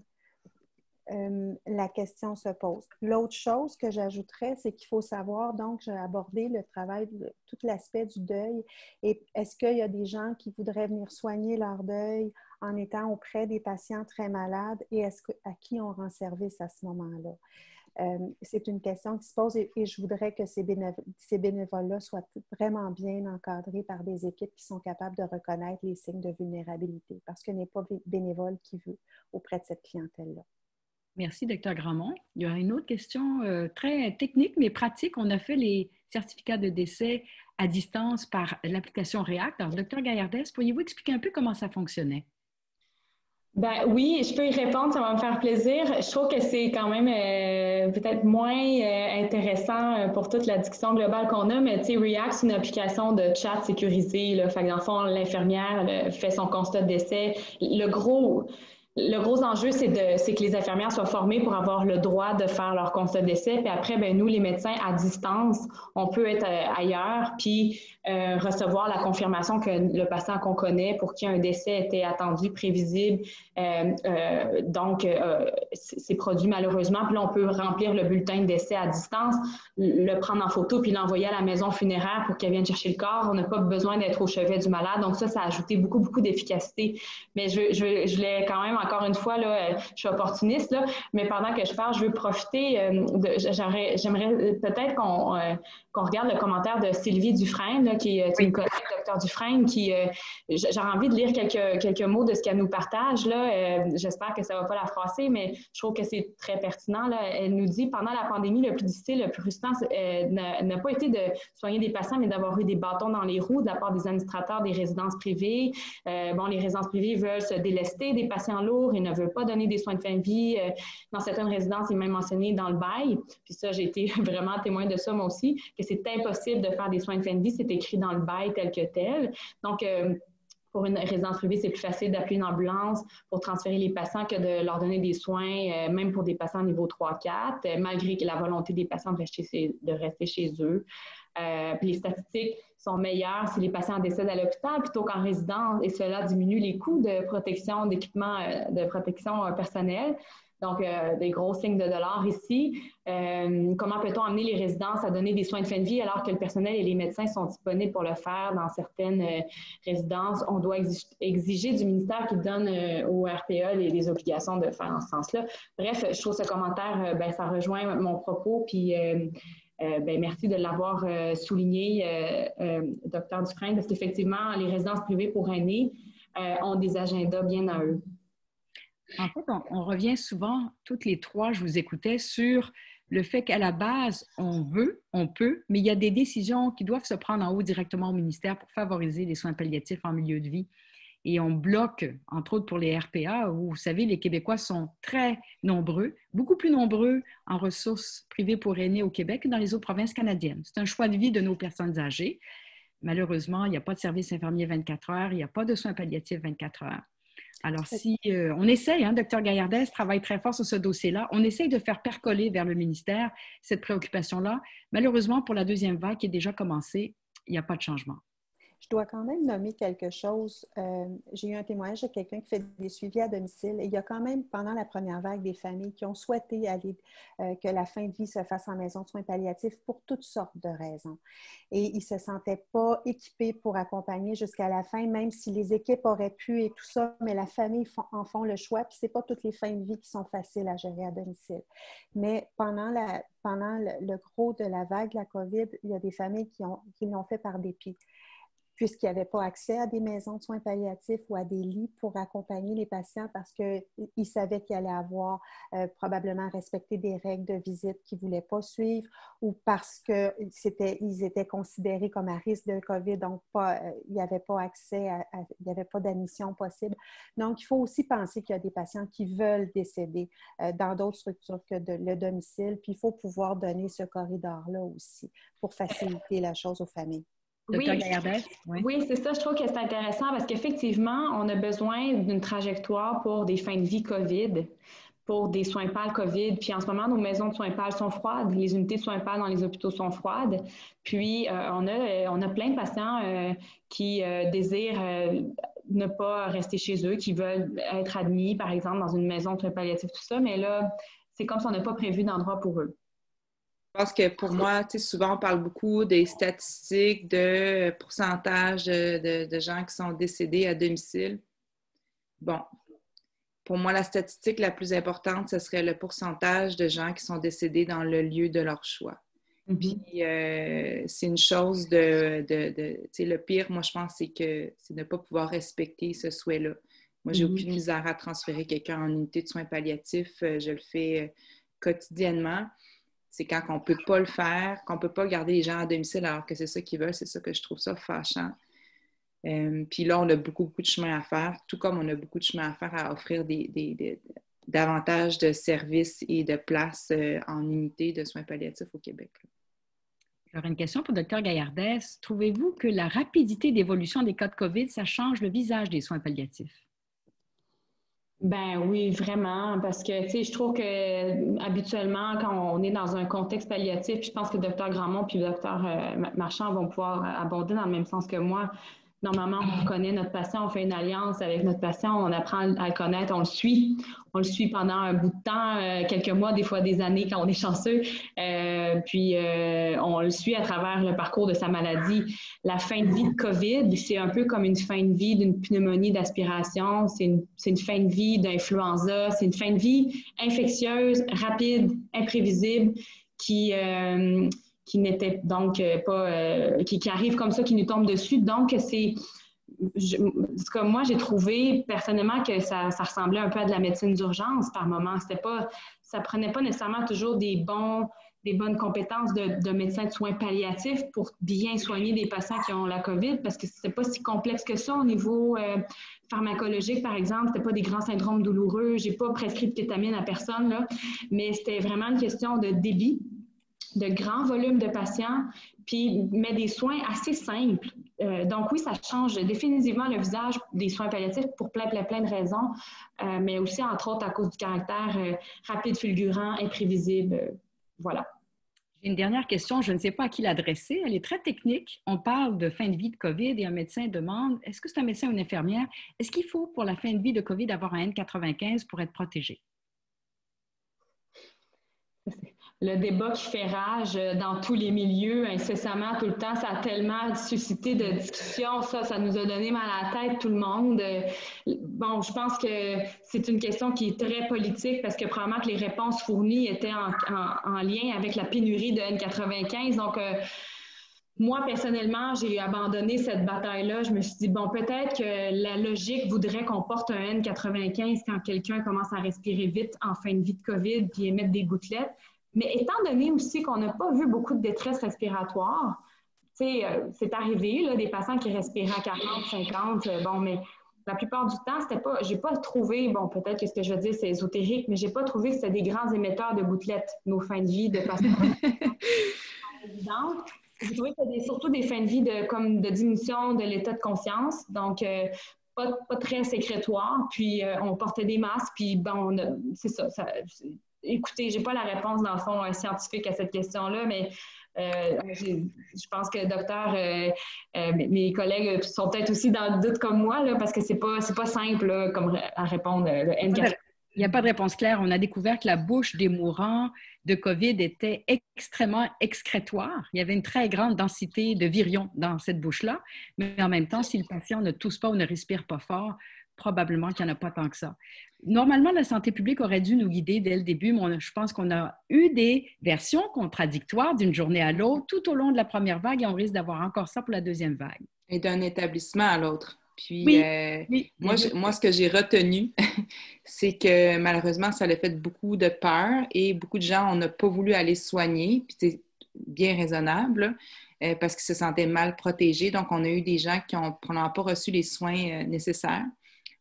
Speaker 4: La question se pose. L'autre chose que j'ajouterais, c'est qu'il faut savoir, donc, j'ai abordé le travail, tout l'aspect du deuil. Et est-ce qu'il y a des gens qui voudraient venir soigner leur deuil en étant auprès des patients très malades et à qui on rend service à ce moment-là? C'est une question qui se pose et je voudrais que ces bénévoles-là soient vraiment bien encadrés par des équipes qui sont capables de reconnaître les signes de vulnérabilité parce qu'il n'est pas bénévole qui veut auprès de cette clientèle-là.
Speaker 2: Merci, Dr. Grandmont. Il y a une autre question très technique mais pratique. On a fait les certificats de décès à distance par l'application React. Alors, Dr. Gaillardès, pourriez-vous expliquer un peu comment ça fonctionnait?
Speaker 5: Ben oui, je peux y répondre, ça va me faire plaisir. Je trouve que c'est quand même peut-être moins intéressant pour toute la discussion globale qu'on a, mais tu sais, React, c'est une application de chat sécurisée, là. Fait que dans le fond, l'infirmière fait son constat de décès. Le gros enjeu, c'est que les infirmières soient formées pour avoir le droit de faire leur constat de décès. Puis après, ben, nous, les médecins, à distance, on peut être ailleurs, puis recevoir la confirmation que le patient qu'on connaît, pour qui un décès était attendu, prévisible, c'est produit malheureusement. Puis là, on peut remplir le bulletin de décès à distance, le prendre en photo, puis l'envoyer à la maison funéraire pour qu'elle vienne chercher le corps. On n'a pas besoin d'être au chevet du malade. Donc ça a ajouté beaucoup, beaucoup d'efficacité. Mais je l'ai quand même, encore une fois, là, je suis opportuniste, là, mais pendant que je parle, je veux profiter j'aimerais peut-être qu'on regarde le commentaire de Sylvie Dufresne, là, qui est une collègue, Dr. Dufresne, qui j'aurais envie de lire quelques mots de ce qu'elle nous partage, là. J'espère que ça ne va pas la froisser, mais je trouve que c'est très pertinent, là. Elle nous dit, pendant la pandémie, le plus difficile, le plus frustrant n'a pas été de soigner des patients, mais d'avoir eu des bâtons dans les roues de la part des administrateurs des résidences privées. Les résidences privées veulent se délester des patients lourds et ne veulent pas donner des soins de fin de vie. Dans certaines résidences, c'est même mentionné dans le bail. Puis ça, j'ai été vraiment témoin de ça, moi aussi, que c'est impossible de faire des soins de fin de vie. C'est écrit dans le bail tel que tel. Donc, pour une résidence privée, c'est plus facile d'appeler une ambulance pour transférer les patients que de leur donner des soins, même pour des patients niveau 3-4, malgré la volonté des patients de rester chez eux. Puis les statistiques sont meilleures si les patients décèdent à l'hôpital plutôt qu'en résidence, et cela diminue les coûts de protection, d'équipement de protection personnelle. Donc, des gros signes de dollars ici. Comment peut-on amener les résidences à donner des soins de fin de vie alors que le personnel et les médecins sont disponibles pour le faire dans certaines résidences? On doit exiger du ministère qui donne au RPA les obligations de faire en ce sens-là. Bref, je trouve ce commentaire, ça rejoint mon propos, puis merci de l'avoir souligné, Dr. Dufresne, parce qu'effectivement, les résidences privées pour aînés ont des agendas bien à eux.
Speaker 2: En fait, on revient souvent, toutes les trois, je vous écoutais, sur le fait qu'à la base, on veut, on peut, mais il y a des décisions qui doivent se prendre en haut directement au ministère pour favoriser les soins palliatifs en milieu de vie. Et on bloque, entre autres pour les RPA, où, vous savez, les Québécois sont très nombreux, beaucoup plus nombreux en ressources privées pour aînés au Québec que dans les autres provinces canadiennes. C'est un choix de vie de nos personnes âgées. Malheureusement, il n'y a pas de service infirmier 24 heures, il n'y a pas de soins palliatifs 24 heures. Alors, si on essaye, Dr. Gaillardès travaille très fort sur ce dossier-là, on essaye de faire percoler vers le ministère cette préoccupation-là. Malheureusement, pour la deuxième vague qui est déjà commencée, il n'y a pas de changement.
Speaker 4: Je dois quand même nommer quelque chose. J'ai eu un témoignage de quelqu'un qui fait des suivis à domicile. Et il y a quand même, pendant la première vague, des familles qui ont souhaité que la fin de vie se fasse en maison de soins palliatifs pour toutes sortes de raisons. Et ils ne se sentaient pas équipés pour accompagner jusqu'à la fin, même si les équipes auraient pu et tout ça, mais la famille en font le choix. Puis ce n'est pas toutes les fins de vie qui sont faciles à gérer à domicile. Mais pendant le gros de la vague de la COVID, il y a des familles qui l'ont fait par dépit, puisqu'il n'y avait pas accès à des maisons de soins palliatifs ou à des lits pour accompagner les patients parce qu'ils savaient qu'il allait avoir probablement respecté des règles de visite qu'ils ne voulaient pas suivre ou parce qu'ils étaient considérés comme à risque de COVID, donc il n'y avait pas accès, il n'y avait pas d'admission possible. Donc, il faut aussi penser qu'il y a des patients qui veulent décéder dans d'autres structures que le domicile, puis il faut pouvoir donner ce corridor-là aussi pour faciliter la chose aux familles.
Speaker 5: Oui, c'est ça. Je trouve que c'est intéressant parce qu'effectivement, on a besoin d'une trajectoire pour des fins de vie COVID, pour des soins PAL COVID. Puis en ce moment, nos maisons de soins PAL sont froides, les unités de soins PAL dans les hôpitaux sont froides. Puis on a plein de patients qui désirent ne pas rester chez eux, qui veulent être admis, par exemple, dans une maison de soins palliatifs, tout ça. Mais là, c'est comme si on n'a pas prévu d'endroit pour eux.
Speaker 3: Je pense que pour moi, souvent on parle beaucoup des statistiques de pourcentage de gens qui sont décédés à domicile. bon, pour moi, la statistique la plus importante, ce serait le pourcentage de gens qui sont décédés dans le lieu de leur choix. Puis, c'est une chose tu sais, le pire, moi, je pense, c'est de ne pas pouvoir respecter ce souhait-là. Moi, j'ai aucune misère à transférer quelqu'un en unité de soins palliatifs. Je le fais quotidiennement. C'est quand on ne peut pas le faire, qu'on ne peut pas garder les gens à domicile alors que c'est ça qu'ils veulent. C'est ça que je trouve ça fâchant. Puis là, on a beaucoup de chemin à faire, tout comme on a beaucoup de chemin à faire à offrir davantage de services et de places en unité de soins palliatifs au Québec.
Speaker 2: Alors, une question pour le Dr Gaillardès. Trouvez-vous que la rapidité d'évolution des cas de COVID, ça change le visage des soins palliatifs?
Speaker 5: Ben oui, vraiment, parce que, tu sais, je trouve que habituellement, quand on est dans un contexte palliatif, je pense que le Dr Grandmont puis le Dr Marchand vont pouvoir aborder dans le même sens que moi. Normalement, on connaît notre patient, on fait une alliance avec notre patient, on apprend à le connaître, on le suit. On le suit pendant un bout de temps, quelques mois, des fois des années quand on est chanceux. Puis, on le suit à travers le parcours de sa maladie. La fin de vie de COVID, c'est un peu comme une fin de vie d'une pneumonie d'aspiration. C'est une fin de vie d'influenza. C'est une fin de vie infectieuse, rapide, imprévisible, qui n'était donc pas, qui arrive comme ça, qui nous tombe dessus. Donc, comme moi, j'ai trouvé personnellement que ça ressemblait un peu à de la médecine d'urgence par moment. Ça prenait pas nécessairement toujours des bonnes compétences de médecins de soins palliatifs pour bien soigner des patients qui ont la COVID, parce que c'est pas si complexe que ça au niveau pharmacologique, par exemple. C'était pas des grands syndromes douloureux. J'ai pas prescrit de kétamine à personne, là, mais c'était vraiment une question de débit, de grands volumes de patients, mais des soins assez simples. Donc oui, ça change définitivement le visage des soins palliatifs pour plein de raisons, mais aussi, entre autres, à cause du caractère rapide, fulgurant, imprévisible. Voilà.
Speaker 2: J'ai une dernière question, je ne sais pas à qui l'adresser. Elle est très technique. On parle de fin de vie de COVID et un médecin demande, est-ce que c'est un médecin ou une infirmière? Est-ce qu'il faut, pour la fin de vie de COVID, avoir un N95 pour être protégé?
Speaker 5: Le débat qui fait rage dans tous les milieux, incessamment, tout le temps, ça a tellement suscité de discussions, ça nous a donné mal à la tête, tout le monde. Bon, je pense que c'est une question qui est très politique parce que probablement que les réponses fournies étaient en lien avec la pénurie de N95. Donc, moi, personnellement, j'ai abandonné cette bataille-là. Je me suis dit, bon, peut-être que la logique voudrait qu'on porte un N95 quand quelqu'un commence à respirer vite en fin de vie de COVID puis émettre des gouttelettes. Mais étant donné aussi qu'on n'a pas vu beaucoup de détresse respiratoire, c'est arrivé, là, des patients qui respiraient à 40, 50, bon, mais la plupart du temps, j'ai pas trouvé, bon, peut-être que ce que je veux dire, c'est ésotérique, mais j'ai pas trouvé que c'était des grands émetteurs de gouttelettes, nos fins de vie de patients évidentes. J'ai trouvé que c'était surtout des fins de vie de diminution de l'état de conscience, donc pas très sécrétoire, puis on portait des masques, puis bon, c'est ça. Écoutez, j'ai pas la réponse dans le fond scientifique à cette question-là, mais je pense que mes collègues sont peut-être aussi dans le doute comme moi, là, parce que c'est pas simple là, comme à répondre le N95.
Speaker 2: Il n'y a pas de réponse claire. On a découvert que la bouche des mourants de COVID était extrêmement excrétoire. Il y avait une très grande densité de virions dans cette bouche-là, mais en même temps, si le patient ne tousse pas ou ne respire pas fort, probablement qu'il n'y en a pas tant que ça. Normalement, la santé publique aurait dû nous guider dès le début, mais je pense qu'on a eu des versions contradictoires d'une journée à l'autre tout au long de la première vague et on risque d'avoir encore ça pour la deuxième vague.
Speaker 3: Et d'un établissement à l'autre. Puis,
Speaker 2: oui.
Speaker 3: Moi, ce que j'ai retenu, c'est que malheureusement, ça a fait beaucoup de peur et beaucoup de gens, on n'a pas voulu aller soigner. Puis c'est bien raisonnable parce qu'ils se sentaient mal protégés. Donc, on a eu des gens qui n'ont pas reçu les soins nécessaires.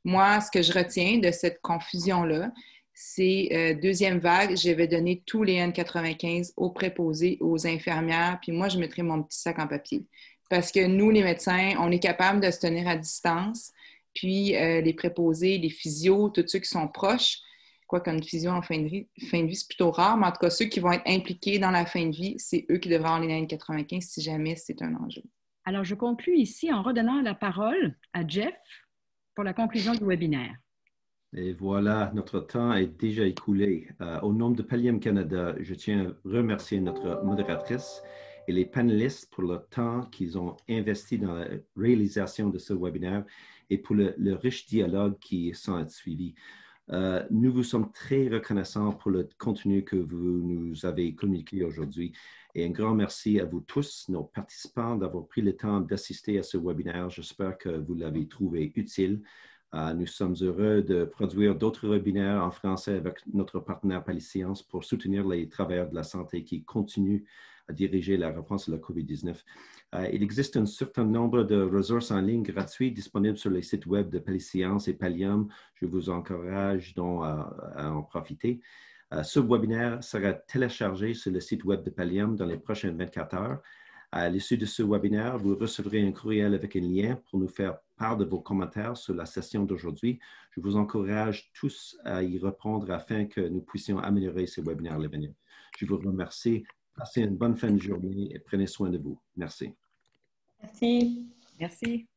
Speaker 3: Moi, ce que je retiens de cette confusion-là, c'est deuxième vague, j'avais donné tous les N95 aux préposés, aux infirmières, puis moi, je mettrais mon petit sac en papier. Parce que nous, les médecins, on est capable de se tenir à distance, puis les préposés, les physios, tous ceux qui sont proches, quoi qu'une physio en fin de vie, c'est plutôt rare, mais en tout cas, ceux qui vont être impliqués dans la fin de vie, c'est eux qui devraient avoir les N95 si jamais c'est un enjeu.
Speaker 2: Alors, je conclue ici en redonnant la parole à Jeff pour la conclusion du webinaire.
Speaker 1: Et voilà, notre temps est déjà écoulé. Au nom de Pallium Canada, je tiens à remercier notre modératrice et les panélistes pour le temps qu'ils ont investi dans la réalisation de ce webinaire et pour le riche dialogue qui s'en est suivi. Nous vous sommes très reconnaissants pour le contenu que vous nous avez communiqué aujourd'hui. Et un grand merci à vous tous, nos participants, d'avoir pris le temps d'assister à ce webinaire. J'espère que vous l'avez trouvé utile. Nous sommes heureux de produire d'autres webinaires en français avec notre partenaire Paliscience pour soutenir les travailleurs de la santé qui continuent à diriger la réponse à la COVID-19. Il existe un certain nombre de ressources en ligne gratuites disponibles sur les sites web de Paliscience et Pallium. Je vous encourage donc à en profiter. Ce webinaire sera téléchargé sur le site web de Pallium dans les prochaines 24 heures. À l'issue de ce webinaire, vous recevrez un courriel avec un lien pour nous faire part de vos commentaires sur la session d'aujourd'hui. Je vous encourage tous à y répondre afin que nous puissions améliorer ces webinaires à l'avenir. Je vous remercie. Passez une bonne fin de journée et prenez soin de vous. Merci.
Speaker 5: Merci.
Speaker 2: Merci.